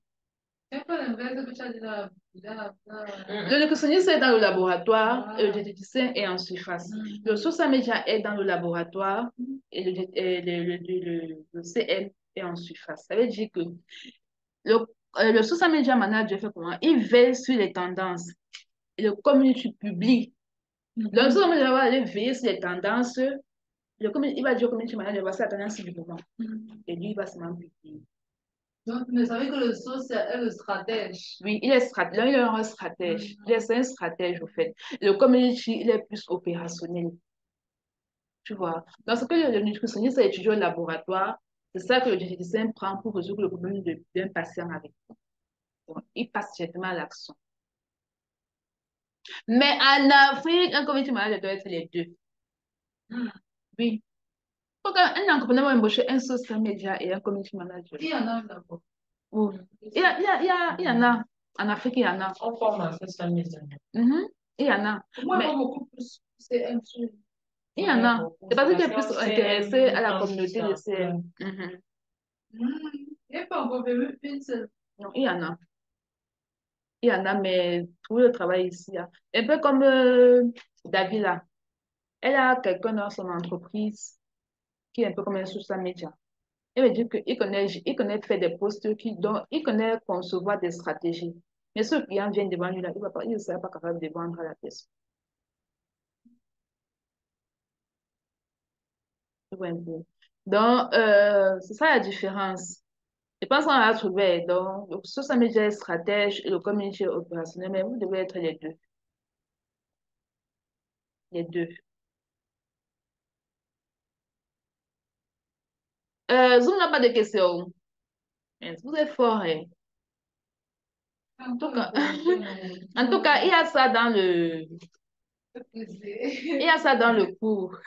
C'est pas l'inverse que tu as dit là. Le nutritionniste est dans le laboratoire et le diététicien est en surface. Le social media est dans le laboratoire et le CM est en surface. Ça veut dire que le social media manager fait comment? Il veille sur les tendances et le community publie. Le social media va aller veiller sur les tendances. Il va dire au community manager, voici la tendance du moment. Et lui, il va se publier. Donc, mais ça veut dire que le social est le stratège. Oui, il est stratège. Il est un stratège. C'est un stratège, au fait. Le community, il est plus opérationnel. Tu vois. Dans ce que le nutritionniste a étudié au laboratoire, c'est ça que le diététicien prend pour résoudre le problème d'un patient avec. Donc, il passe directement à l'action. Mais en Afrique, un community manager doit être les deux. Oui. Faut qu'un entrepreneur va embaucher un social media et un community manager. Il y en a d'abord. Oui. Il y en a. En Afrique, il y en a. On forme un social media. Il y en a. Moi, Mais pas beaucoup plus. C'est un truc. il y en a. C'est parce que tu es plus intéressé à la communauté de CM. Il n'y a pas encore vu une seule. Non, il y en a. Il y en a, mais tout le travail ici. Hein. Un peu comme Davila. Elle a quelqu'un dans son entreprise qui est un peu comme un social media. Elle veut dire qu'il connaît faire des postes, donc il connaît concevoir des stratégies. Mais ce client vient devant lui, là, il ne sera pas capable de vendre à la personne. Tu vois un peu. Donc, c'est ça la différence. Je pense qu'on a trouvé. Donc, le social media est stratège et le community est opérationnel, mais vous devez être les deux. Les deux. Zoom n'a pas de questions. Vous êtes fort, hein. En tout cas, en tout cas, il y a ça dans il y a ça dans le cours.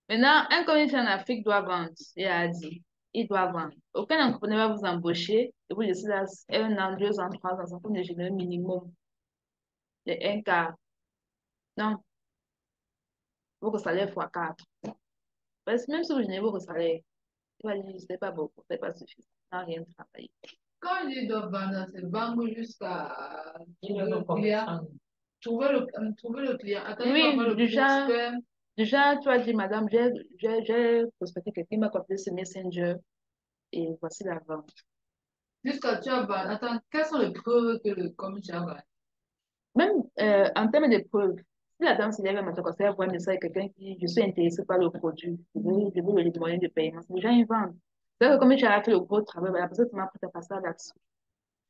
Maintenant, un community en Afrique doit vendre. Il a dit, il doit vendre. Aucun entrepreneur va vous embaucher et vous laisser là 1 an, 2 ans, 3 ans, ça peut générer minimum de 1 quart. Non, votre salaire fois 4. Parce que même si vous générez votre salaire, il va dire, c'est pas beaucoup, c'est pas suffisant, n'a rien travaillé. Quand il doit vendre, c'est vendre jusqu'à Il trouver ne le client. Trouver le client. Attends, il va avoir Oui, le prospect. déjà, tu as dit, madame, j'ai prospecté quelqu'un, il m'a copié ce Messenger et voici la vente. Jusqu'à tu as vendu. Attends, quelles sont les preuves que le commis tu as vendu? Même en termes de preuves, si la dame se lève un matin comme ça, elle voit un message quelqu'un qui dit, je suis intéressé par le produit, je veux le moyen de paiement. Les gens, ils vendent. C'est que comme tu as fait le gros travail, la personne m'a prêt à passer à l'action.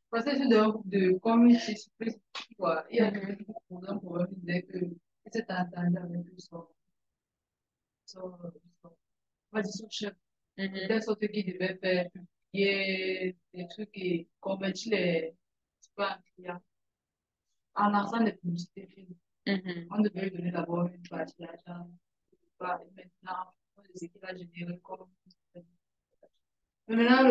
Parce que c'est de commis spécifique, quoi. Il y a des programmes pour lui dire que c'est entendu avec son, on va dire son chef. De telle sorte qu'il devait faire publier des trucs et convertir les clients en lançant des publicités. On devait lui donner d'abord une partie d'argent. Et maintenant, on sait qu'il a généré comme. Mais maintenant,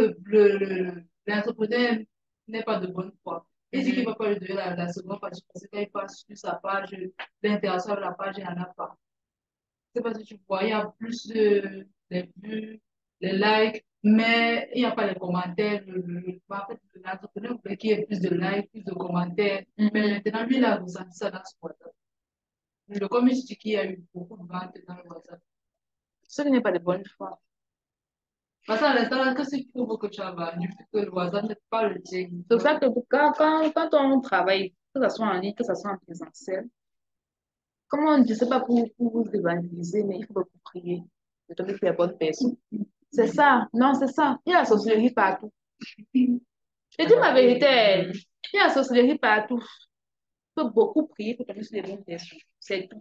l'entrepreneur n'est pas de bonne foi. Il dit qu'il ne va pas lui donner la seconde partie parce que quand il passe sur sa page, l'interaction avec la page, il n'y en a pas. C'est parce que tu vois, il y a plus de vues, les likes, mais il n'y a pas les commentaires. En fait, l'entrepreneur voulait qu'il y ait plus de likes, plus de commentaires. Mais maintenant, lui, il a ressenti ça dans son WhatsApp. Le commerce dit qu'il y a eu beaucoup de ventes dans le WhatsApp. Ce n'est pas de bonne foi. Parce qu'à l'instant, que c'est pour que tu as vendu, que le voisin n'est pas le tien. C'est pour ça que quand on travaille, que ce soit en ligne, que ce soit en présentiel, comment on ne sais pas pour vous évangéliser, mais il faut beaucoup prier de tomber sur la bonne personne. C'est ça, non, c'est ça. Il y a la sorcellerie partout. Je dis ma vérité, il y a la sorcellerie partout. Il faut beaucoup prier pour tomber sur les bonnes personnes. C'est tout.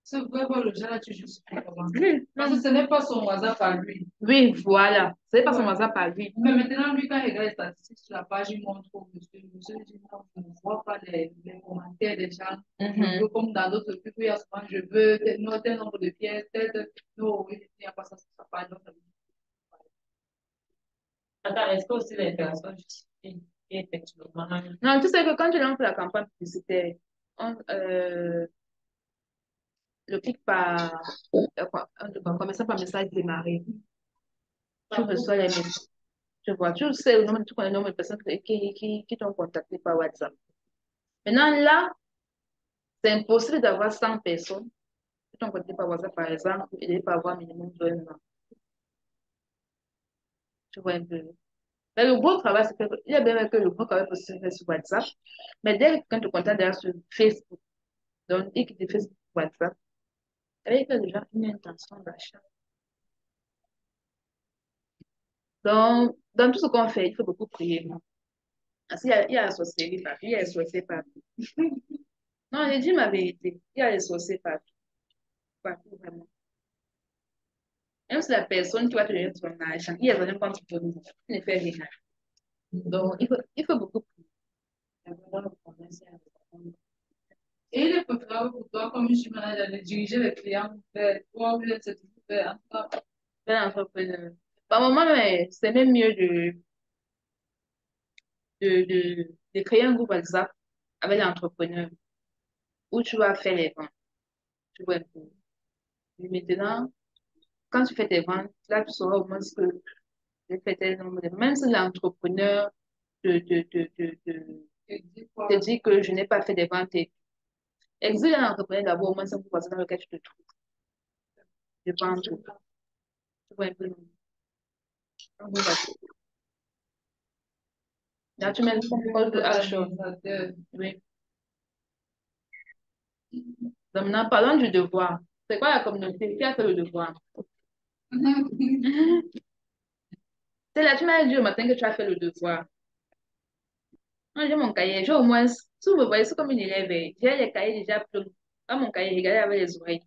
C'est vrai que le genre, tu juste comment. Oui, Parce que ce n'est pas son WhatsApp à lui. oui, voilà. Ce n'est pas son WhatsApp à lui. Mais maintenant, lui, quand il regarde les statistiques sur la page, il montre au monsieur, monsieur dit non, je ne vois pas les commentaires des gens. Je veux comme dans d'autres trucs, il y a souvent, je veux tel nombre de pièces, non, oui, il n'y a pas ça sur sa page. Donc, ça veut dire- Attends, est-ce que aussi les personnes justifient effectivement? Non, tu sais que quand tu lances la campagne publicitaire, le clique par, commençant par message démarré. Tu reçois les messages. Tu vois, tu sais le nombre, tu connais le nombre de personnes qui t'ont contacté par WhatsApp. Maintenant, là, c'est impossible d'avoir 100 personnes qui t'ont contacté par WhatsApp, par exemple, et de ne pas avoir minimum de 1 an. Tu vois un peu. Mais le gros travail, c'est qu'il y a bien que le gros travail peut se faire sur WhatsApp, mais dès que quelqu'un te contacte derrière sur Facebook, donc dès qu'il te fait sur WhatsApp, avec déjà une intention d'achat. Donc, dans tout ce qu'on fait, il faut beaucoup prier. Parce qu'il y a la sorcellerie partout, il y a les sorciers partout. Non, j'ai dit ma vérité. Il y a les sorciers partout, partout vraiment. Même si la personne qui va te donner son argent, il y a un compte pour nous, il ne fait rien. Donc, il faut beaucoup prier. Et il est préférable pour toi, comme je suis manager, de diriger les clients vers toi ou vers cette vers en tout cas, Faire l'entrepreneur. Par moment, c'est même mieux de créer un groupe WhatsApp avec l'entrepreneur où tu vas faire les ventes. Tu vois un peu. Et maintenant, quand tu fais tes ventes, là, tu sauras au moins ce que j'ai fait tel nombre de... Même si l'entrepreneur te dit que je n'ai pas fait des ventes, exige à l'entrepreneur d'abord au moins 5% dans lequel tu te trouves. Je vends tout. Tu vois un peu. Un groupe WhatsApp. Là, tu mets le call to action. Oui. Donc, maintenant, parlons du devoir. C'est quoi la communauté? Qui a fait le devoir? C'est là, tu m'as dit au matin que tu as fait le devoir. Moi, j'ai mon cahier. J'ai au moins, si vous me voyez, c'est comme une élève. J'ai les cahiers déjà pleins. Pas mon cahier, regardez avec les oreilles.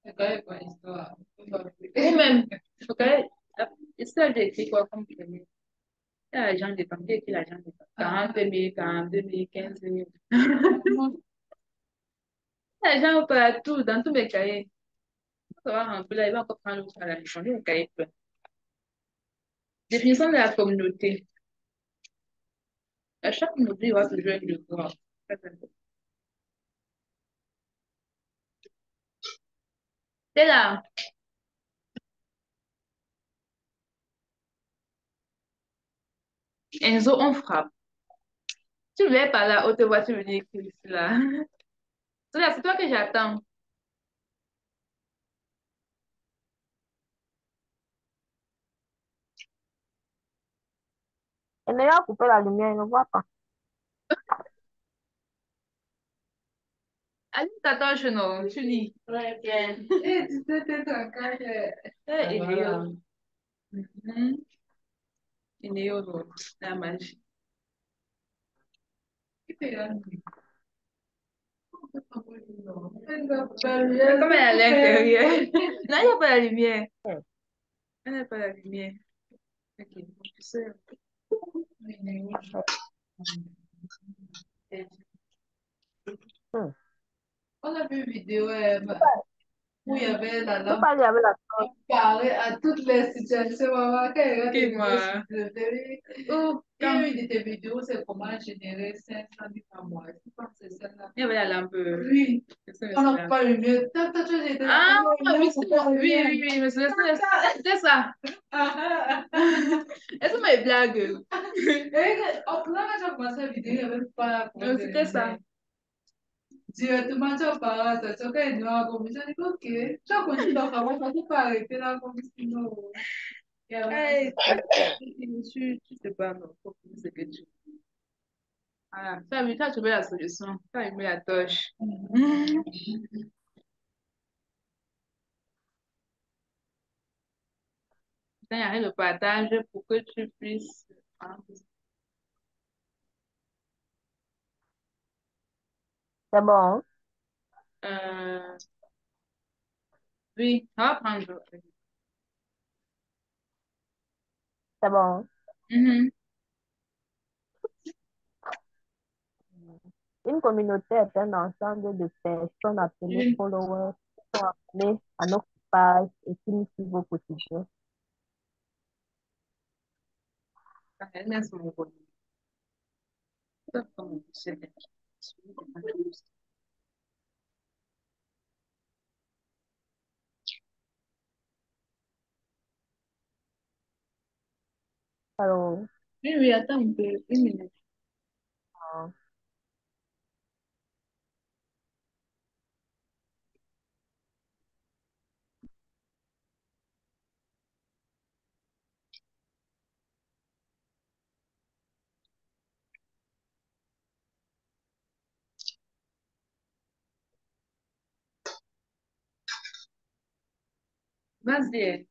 c'est quand même pas histoire. Ou même, le cahier, histoire d'écrire quoi comme premier. Il y a l'agent des banques, qui écrit l'agent des banques. 40 000, 42 000, 15 000. L'agent partout, dans tous mes cahiers. Ça va remplir là, il va encore prendre l'autre à la maison. J'ai le cahier plein. Définition de la communauté. À chaque communauté, il y aura toujours un devoir. C'est là. Enzo, on frappe. Tu voulais parler à haute voix, tu veux dire que c'est là. C'est là, c'est toi que j'attends. Et là, couper la lumière, il ne voit pas. Allez, 14 non, tu lis. Très bien. Et tu sais, t'es un cas Il est où? Il est où? La magie. Comme elle est à l'intérieur. Non, il n'y a pas la lumière. Il n'y a pas la lumière. Ok, tu sais. Hmm. On a vu une vidéo, où il y avait la Tu peux lampe pas lui avec la torche. parler à toutes les situations, maman. Quand il regarde Qui des vidéos m'a... sur le télé, Oh, il y quand a une de tes vidéos, c'est comment générer 500 000 par mois. Je pense que c'est celle-là. il y avait la lampe... Oui, qu'est-ce que on c'est n'a là? pas le mieux. Toi, tu as été là. Ah, On a oui, le c'est mieux, on oui, a oui, oui, mais c'était ça. Ah, ah. Est-ce que mes blagues? Et quand tu as commencé la vidéo, il n'y avait pas Non, c'était ça. directement, tu as parlé à ta soeur, quand elle nous a commis, j'ai dit, ok, tu as continué dans ta voix, tu n'as pas arrêté là, comme sinon. Il y avait Hey, tu sais pas, non, faut que c'est que tu... Voilà, tu as trouvé la solution. Tu as aimé la torche. Il y a rien de partage pour que tu puisses... Ah, C'est bon. Euh, oui, on va prendre. C'est bon. Mhm. Une communauté est un ensemble de personnes appelées Oui, followers qui sont appelés à notre page et qui nous suivent au quotidien. ça va être mon bonheur. Ça, comme c'est bien. Alors, Oui, oui, attends un peu, une minute. euh, Vas-y.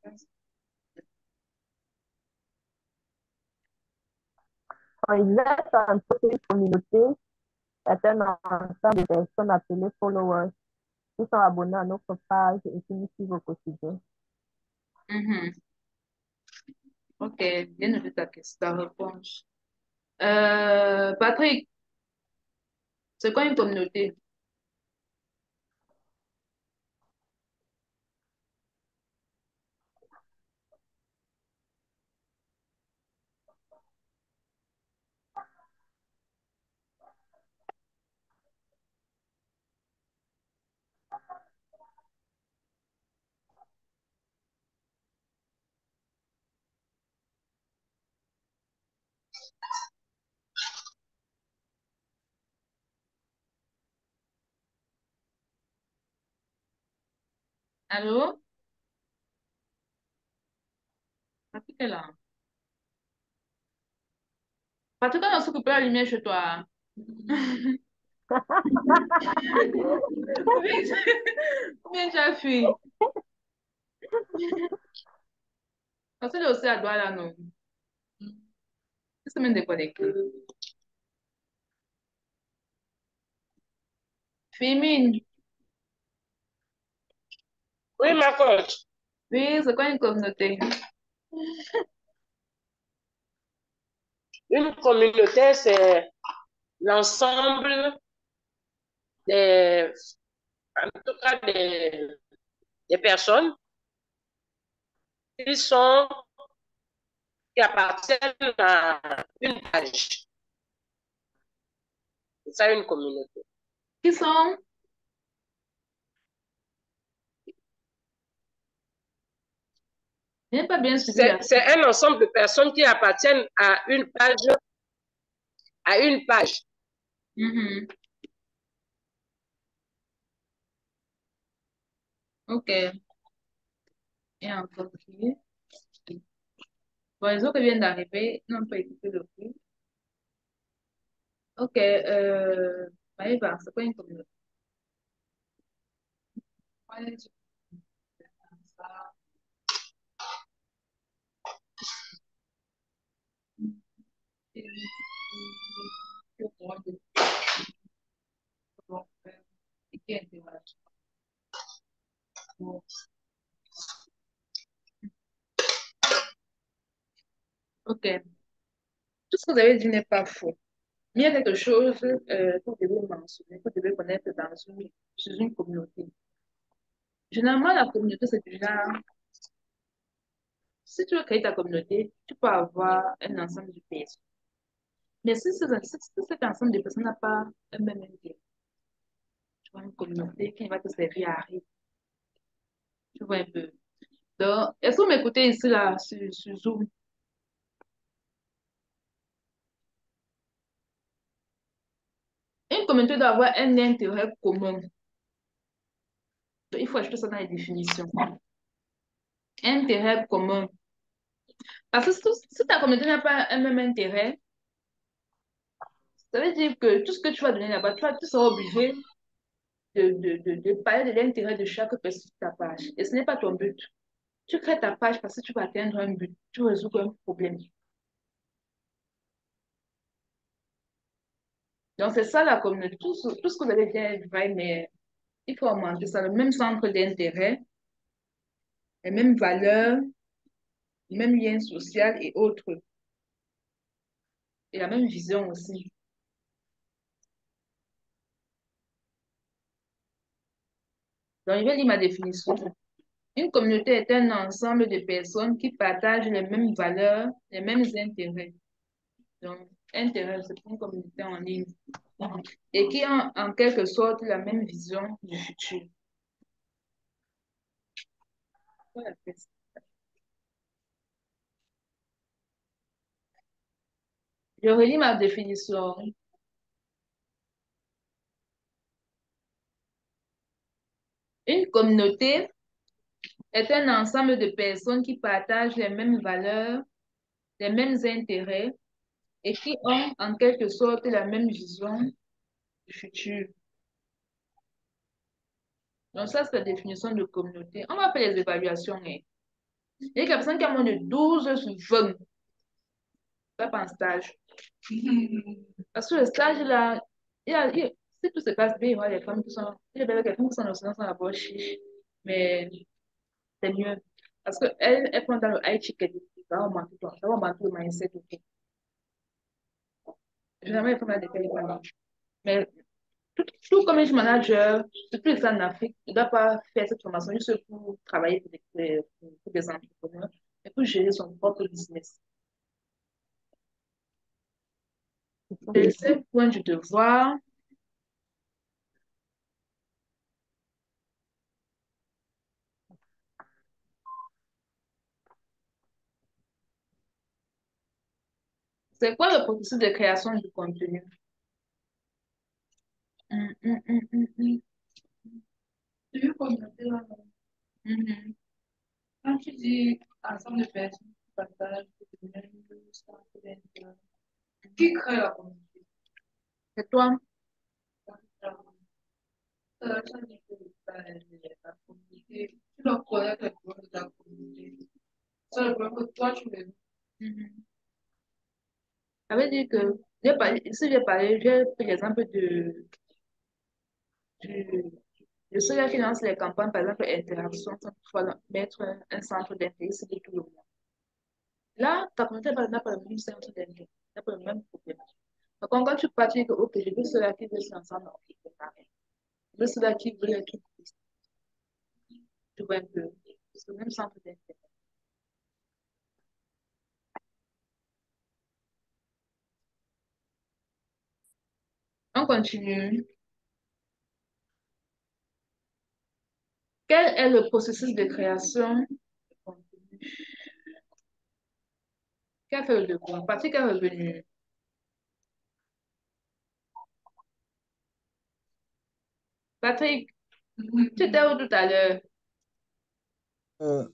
quand il est en une communauté, c'est un ensemble de personnes appelées followers qui sont abonnés à notre page et qui nous suivent au quotidien. Mhm. Ok, bien noté ta question, ta réponse. Patrick, c'est quoi une communauté? Allô? Patrick est là. Patrick, on a coupé la lumière chez toi. Combien tu as fui? Parce que est aussi à droite là, non? C'est même déconnecté. Féminin. Oui, ma coach. Oui, c'est quoi une communauté? Une communauté, c'est l'ensemble des, en tout cas des personnes qui sont, qui appartiennent à une page. C'est ça une communauté. Qui sont? Je n'ai pas bien suivi là. C'est un ensemble de personnes qui appartiennent à une page, à une page. Mhm. Ok. Et encore qui? Bon, les autres viennent d'arriver. Non, on peut écouter le bruit. Ok. Maïva, c'est quoi une communauté? Ouais, je pense ça. Et que moi, je dois faire et qui interagit. Bon, Ok. Tout ce que vous avez dit n'est pas faux. Mais il y a quelque chose que vous devez mentionner, que vous devez connaître dans sur une communauté. Généralement, la communauté, c'est déjà, si tu veux créer ta communauté, tu peux avoir un ensemble de personnes. Mais si cet ensemble de personnes n'a pas un même intérêt, tu vois, une communauté qui va te servir à rien, tu vois un peu. Donc, est-ce que vous m'écoutez ici, là, sur Zoom? Une communauté doit avoir un intérêt commun. Donc, il faut ajouter ça dans les définitions. Intérêt commun. Parce que si ta communauté n'a pas un même intérêt, ça veut dire que tout ce que tu vas donner là-bas, tu seras obligé de parler de l'intérêt de chaque personne sur ta page. Et ce n'est pas ton but. Tu crées ta page parce que tu vas atteindre un but. Tu résous un problème. Donc, c'est ça la communauté. Tout ce que vous allez dire est vrai, mais il faut augmenter ça. Le même centre d'intérêt, les mêmes valeurs, les mêmes liens sociaux et autres. Et la même vision aussi. Donc, je vais lire ma définition. Une communauté est un ensemble de personnes qui partagent les mêmes valeurs, les mêmes intérêts. Donc, intérêt, c'est une communauté en ligne. Et qui ont en quelque sorte la même vision du futur. Voilà, je relis ma définition. Une communauté est un ensemble de personnes qui partagent les mêmes valeurs, les mêmes intérêts et qui ont en quelque sorte la même vision du futur. Donc ça, c'est la définition de communauté. On va faire les évaluations. Hein. Il y a des personnes qui ont moins de 12 sur 20. Pas en stage. Parce que le stage, là, si tout se passe bien, il y aura des femmes qui sont, il y a des femmes qui sont dans la poche. Mais c'est mieux. Parce qu'elles prennent dans le high ticket. Ça va augmenter le mindset. Ok. Généralement, les femmes ont des pays. Mais tout comme je manager, surtout les en Afrique, ne doit pas faire cette formation juste pour travailler pour des entrepreneurs, mais pour gérer son propre business. Et ce point du devoir, c'est quoi le processus de création du contenu? Hum, hum, hum, hum, hum. Une communauté, là, Mhm. quand tu dis ensemble de personnes qui partagent le même centre d'intérêt, qui crée la communauté? C'est toi. Ça dit que la communauté, tu dois connaître les problèmes de ta communauté. C'est le problème que toi, tu veux. Mhm. Ça veut dire que, si j'ai pris l'exemple de ceux qui lancent les campagnes, par exemple, interaction, sans toutefois mettre un centre d'intérêt, c'est de tout le monde. Là, ta communauté n'a pas le même centre d'intérêt, n'a pas le même problème. Donc, quand tu pars, tu dis que, ok, je veux ceux-là qui veulent s'ensemble, ok, c'est pareil. Je veux ceux-là qui veulent être plus. Tu vois un peu. C'est le même centre d'intérêt. On continue. Quel est le processus de création de contenu? Qui a fait le devoir? Patrick est revenu. Patrick, tu étais où tout à l'heure? Euh,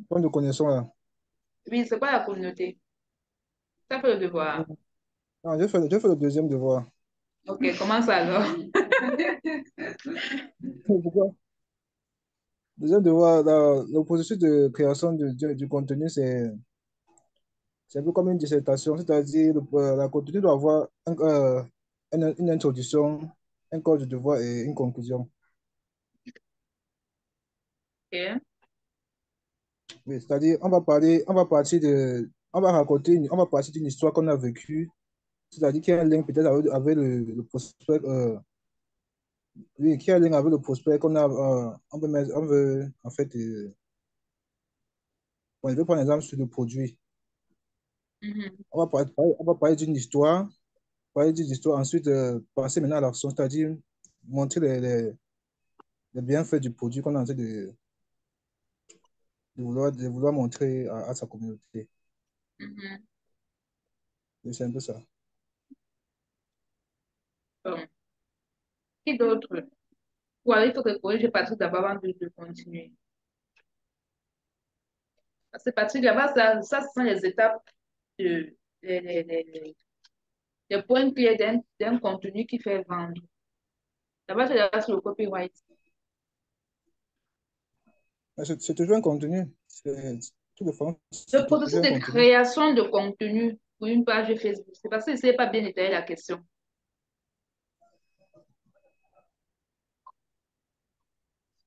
Point de connexion là. Oui, c'est quoi la communauté? Tu as fait le devoir. Non, j'ai fait le deuxième devoir. Ok, commence alors. Pourquoi? Deuxième devoir, le processus de création du contenu, c'est un peu comme une dissertation, c'est-à-dire la contenu doit avoir une introduction, un corps de devoir et une conclusion. Ok. Oui, c'est-à-dire, on va raconter, on va partir d'une histoire qu'on a vécue, c'est-à-dire qu'il y a un lien peut-être avec le prospect, Oui, qui a lien avec le prospect qu'on a, on veut, en fait, bon, je vais prendre l'exemple sur le produit. Mhm. On va parler d'une histoire, parler d'une histoire, ensuite passer maintenant à l'action, c'est-à-dire montrer les bienfaits du produit qu'on est en train de vouloir montrer à sa communauté. Mhm. Et c'est un peu ça. Bon. Qui d'autre? Ou alors il faut que corriger Patrick d'abord avant de continuer. Parce que Patrick, là-bas, ça, ce sont les étapes, de, les points clés d'un contenu qui fait vendre. Là-bas, c'est là sur le copyright. Mais c'est toujours un contenu. Tout le fond, Le c'est processus toujours un de contenu. création de contenu pour une page Facebook, c'est parce que je ne sais pas bien détailler la question.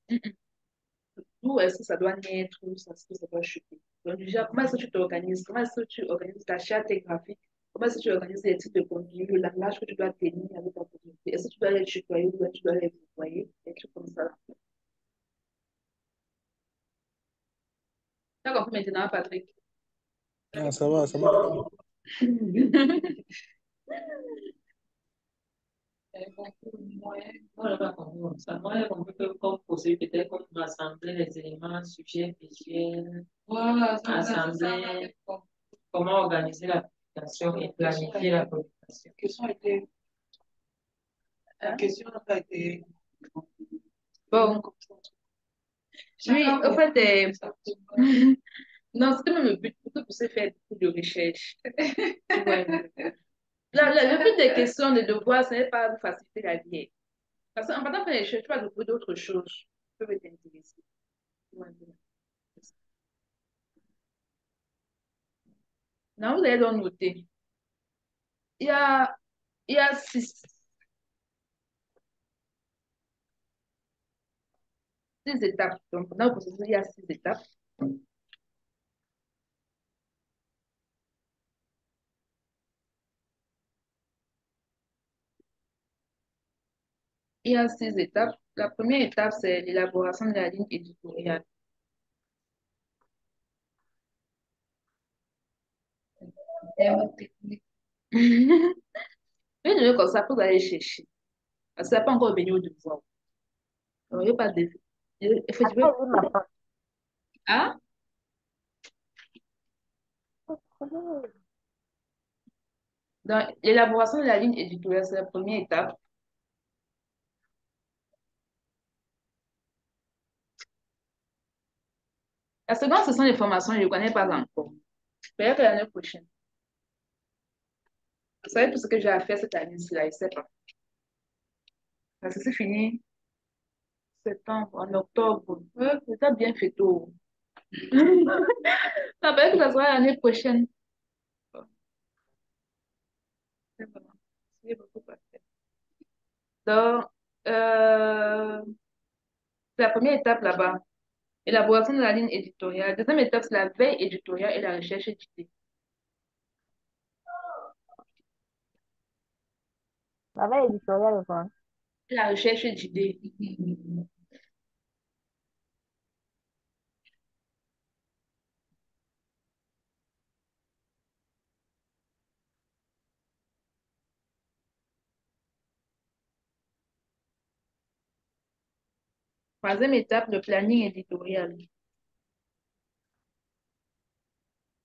Mhm. Où est-ce que ça doit naître, où est-ce que ça doit chuter? Donc, déjà, comment est-ce que tu t'organises? Comment est-ce que tu organises ta charte graphique? Comment est-ce que tu organises les types de contenu, le langage que tu dois tenir avec ta communauté? Est-ce que tu dois les tutoyer ou tu dois les envoyer? Des trucs comme ça. T'as compris maintenant, Patrick? Ah, ça va, ça marche. Moi, j'avais compris comme ça. Moi, j'ai compris que comme procédé, peut-être comme rassembler les éléments, sujet, visuel, voilà, assembler, comment organiser la publication et planifier la publication. La question n'a pas été. Bon, oui, en fait, non, c'était même le but pour que vous puissiez faire beaucoup de recherches. Ouais. Le but des questions, des devoirs, ce n'est pas de faciliter la vie. Parce qu'en partant faire les recherches, tu vas découvrir d'autres choses qui peuvent t'intéresser. Ouais. Non, vous allez donc noter. Il y a, il y a six étapes. Donc, dans le processus, il y a six étapes. Il y a six étapes. La première étape, c'est l'élaboration de la ligne éditoriale. Terme technique. Une note comme ça, vous allez chercher. Parce que ça n'a pas encore venu au devoir. Donc, il n'y a pas de... Après, il m'a pas. Ah? Donc, l'élaboration de la ligne éditoriale, c'est la première étape. La seconde, ce sont les formations, je ne connais pas encore. Peut-être l'année prochaine. Vous savez tout ce que j'ai à faire cette année-ci-là, je ne sais pas. Parce que c'est fini septembre, en octobre. Ouais, c'est ça bien fait tôt. Ça peut être que ça sera l'année prochaine. C'est vraiment- c'est beaucoup à faire. Donc, euh, c'est la première étape là-bas. Élaboration de la ligne éditoriale. Deuxième étape, c'est la veille éditoriale et la recherche d'idées. La veille éditoriale, quoi. La recherche d'idées. Troisième étape, le planning éditorial.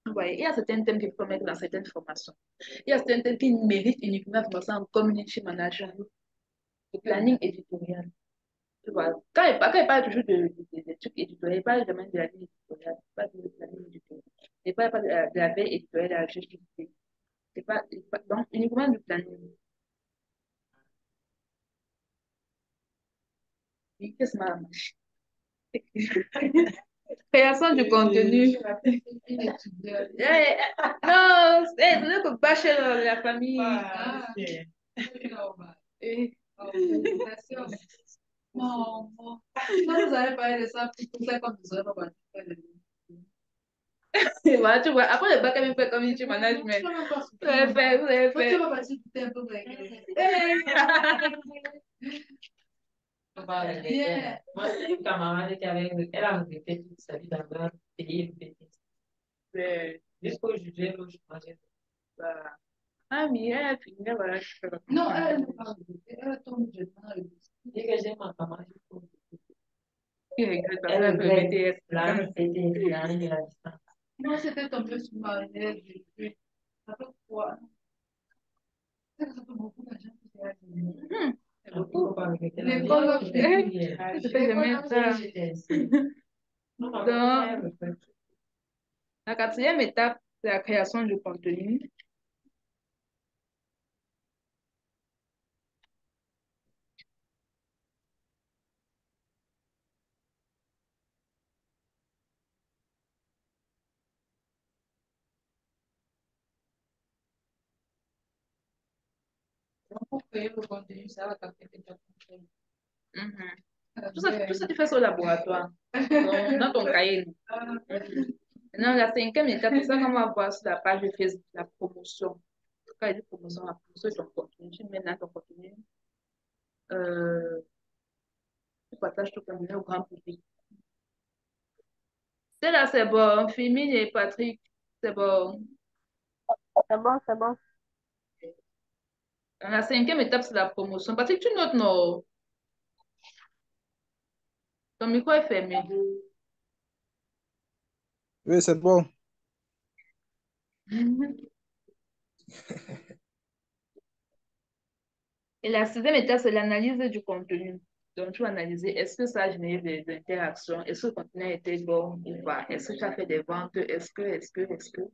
Vous voyez, il y a certains thèmes qu'il faut mettre dans certaines formations. Il y a certains thèmes qui méritent uniquement la formation en community management. Le planning éditorial. Tu vois, quand il parle toujours de trucs éditoriaux, il parle jamais de la ligne éditoriale, il parle de planning éditorial. Il parle pas de la veille éditoriale, de la recherche d'idées. Donc, uniquement du planning. Oui, qu'est-ce que ça marche? Création du contenu. Non, c'est notre bachelor de la famille. Eh, Non, non. Non, vous avez parlé de ça, tout ça comme vous avez pas parlé. voilà, tu vois, après le bac, elle me fait community management. Vous avez fait, vous avez Toi, tu fait. vas passer tout un peu avec. Bien. Moi, j'ai une camarade qui avait, elle a regretté toute sa vie d'avoir payé une bêtise. Mais, Jusqu'au juillet, où je mangeais. bah, ah, mais elle finit, voilà, je fais Non, elle ne parle pas. Elle tombe dedans. Dès que j'ai ma camarade, qui regrette parce elle qu'elle fait le regrette BTS. la bêtise, la ligne de la distance. Moi, c'était tombé sur ma lèvre. Ça fait quoi? Ça fait beaucoup d'argent que j'ai gagné. C'est beaucoup. Faut pas regretter la vie. L'école, Ah, je fais jamais ça. J'étais ainsi. Non, ma Donc, elle regrette. la quatrième étape, c'est la création du contenu. pour créer le contenu, ça va capter tes contenu. Tout ça, tu fais ça au laboratoire, dans ton cahier. Maintenant, la cinquième étape, c'est ça qu'on va voir sur la page de Facebook, la promotion. Quand il dit promotion, la promotion de ton contenu, tu mets dans ton contenu, tu partages ton contenu au grand public. C'est là, c'est bon. Fémine et Patrick, c'est bon. C'est bon, c'est bon. La cinquième étape, c'est la promotion. Patrick, tu notes, non? Ton micro est fermé. Oui, c'est bon. Et la sixième étape, c'est l'analyse du contenu. Donc, tu vas analyser, est-ce que ça a généré des interactions? Est-ce que le contenu a été bon ou pas? Est-ce que tu as fait des ventes? Est-ce que?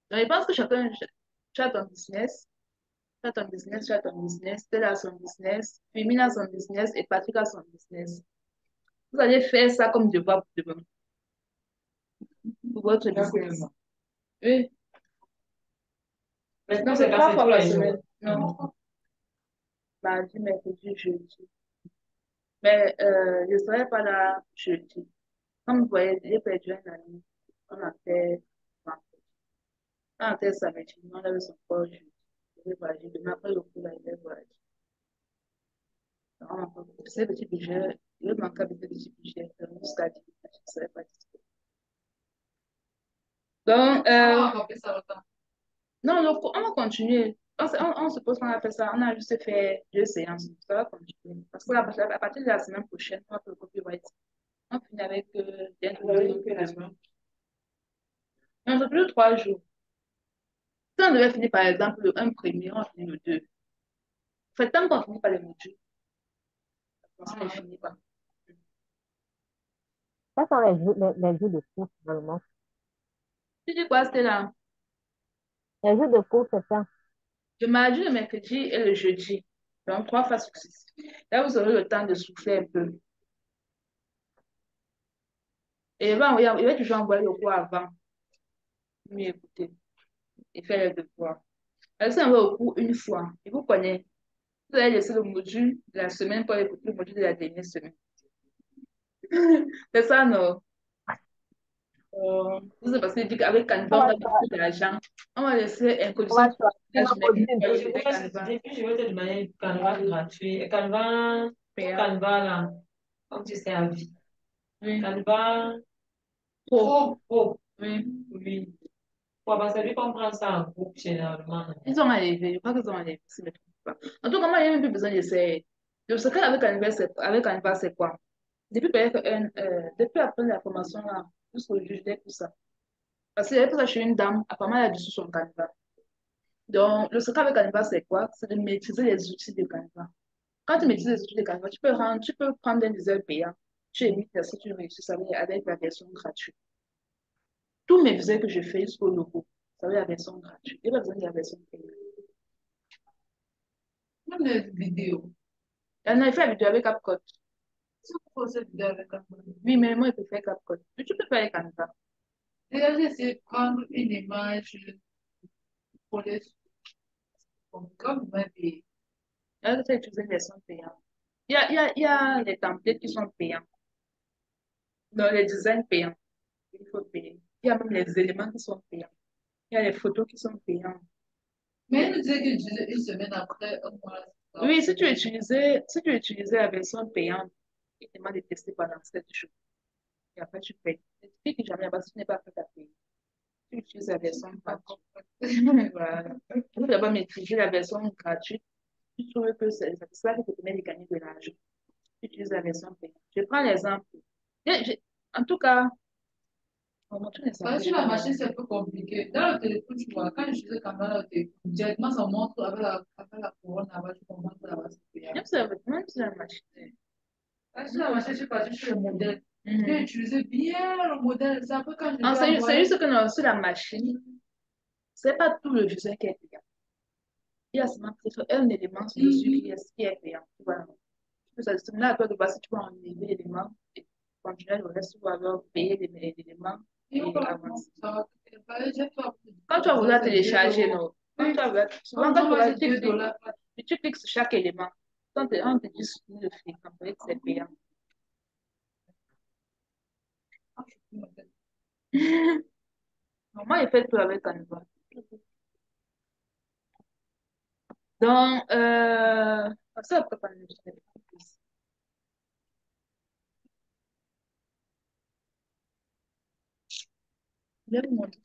Donc, je pense que chacun, tu as ton business, tu as ton business, tu as ton business, Stella a son business, Fémina a son business et Patrick a son business. Vous allez faire ça comme devoir pour demain, pour votre business. Oui. Mais Non, c'est c'est pas trois c'est fois tous par les jours. semaine. Non, mardi, mercredi, jeudi. Mais je ne serai pas là jeudi. Comme vous voyez, j'ai perdu un ami. On a fait vendredi. On a fait samedi. On avait son corps jeudi. Je vais voyager. Demain, après le cours, là, il va voyager. On a fait ce petit budget. Il manque un petit budget. Jusqu'à 10 je ne serai pas disponible. Donc, On va faire ça autant. non, donc, on va continuer. On suppose qu'on a fait ça. On a juste fait 2 séances. Ça va continuer. Parce qu'à à partir de la semaine prochaine, on va faire le copyright. On finit avec l'introduction. On a plus de 3 jours. Si on devait finir, par exemple, le 1 premier, on finit le 2. Fait tant qu'on finit par les modules, on ne finit pas. Quels sont les jours de cours, finalement? Tu dis quoi, Stella? Les jours de cours, c'est ça. Le mardi, le mercredi et le jeudi. Donc, 3 fois successifs. Là, vous aurez le temps de souffler un peu. Et il va toujours envoyer le cours avant. Mieux écouter et faire les devoirs. Alors, si on va au cours une fois, et vous connaissez, vous allez laisser le module de la semaine pour écouter le module de la dernière semaine. C'est ça, non? C'est parce qu'avec Canva, on On va va, gagner beaucoup d'argent. On va laisser on va introduction choisir du un mercredi module. pour Et écouter Canva. et puis je vais te demander Canva gratuit. Canva, Payant. Canva là, comme tu sais à vie. Oui. Canva Pro. Pro. Oui. Oui. Ouais, parce que lui comprend ça en groupe généralement. Ils ont enlevé. Je crois qu'ils ont enlevé. Si je ne me trompe pas. En tout cas, moi, il n'y a même plus besoin d'essayer. Le secret avec Canva, c'est quoi? Depuis après la formation là, jusqu'au juge tout ça. Parce que j'avais fait ça chez une dame, apparemment, elle a dû sur son Canva. Donc, le secret avec Canva, c'est quoi? C'est de maîtriser les outils de Canva. Quand tu maîtrises les outils de Canva, tu peux prendre un visuel payant. Tu émites si tu réussis, ça veut dire avec la version gratuite. Tous mes visuels que je fais jusqu'au logo, ça veut dire la version gratuite. Il n'y a pas besoin de la version payante. Même les vidéos. Il y en a fait la vidéo avec CapCut. Si vous faites cette vidéo avec un peu. Oui, mais moi, il peut faire CapCut. Mais tu peux faire avec Canva. Déjà, j'ai essayé de prendre une image pour les. Comme vous m'avez. Là, tu as utilisé une version payante. Il y a les templates qui sont payants. Donc, les designs payants. Il faut payer. Il y a même les éléments qui sont payants. Il y a les photos qui sont payantes. Mais elle nous disait que disait une semaine après, un mois. Oui, si tu utilisais la version payante, il te demande de tester pendant 7 jours. Et après, tu payes. Ne te dis que jamais, parce que tu n'es pas prêt à payer. Tu utilises la version gratuite. Voilà. Vous d'abord maîtriser la version gratuite. Tu trouves que c'est ça qui te permet de gagner de l'argent. Tu utilises la version payante. Je prends l'exemple. En tout cas, on va montrer l'exemple. Sur la machine, c'est un peu compliqué. Dans le téléphone, tu vois, quand je faisais la caméra, directement, ça montre avec la couronne là-bas, tu comprends que là-bas, c'est payant. Même sur la machine. Sur la machine, je suis partie sur le modèle. J'ai utilisé bien le modèle. C'est après quand je Non, l'ai c'est envoyé. juste que non, sur la machine, c'est pas tout le jeu qui est payant. Il y a seulement un élément sur dessus qui est payant. Tu vois, c'est là à toi de voir si tu vas enlever l'élément et continuer le reste ou alors payer les éléments et avancer. Quand tu vas vouloir télécharger, non. Quand tu vas vouloir, souvent quand tu vas tu cliques sur chaque élément. Quand on te dit le fréquent, c'est payant. Moi, il fait tout avec Canva. Donc, ça, après, pas le plus. Je vais vous montrer.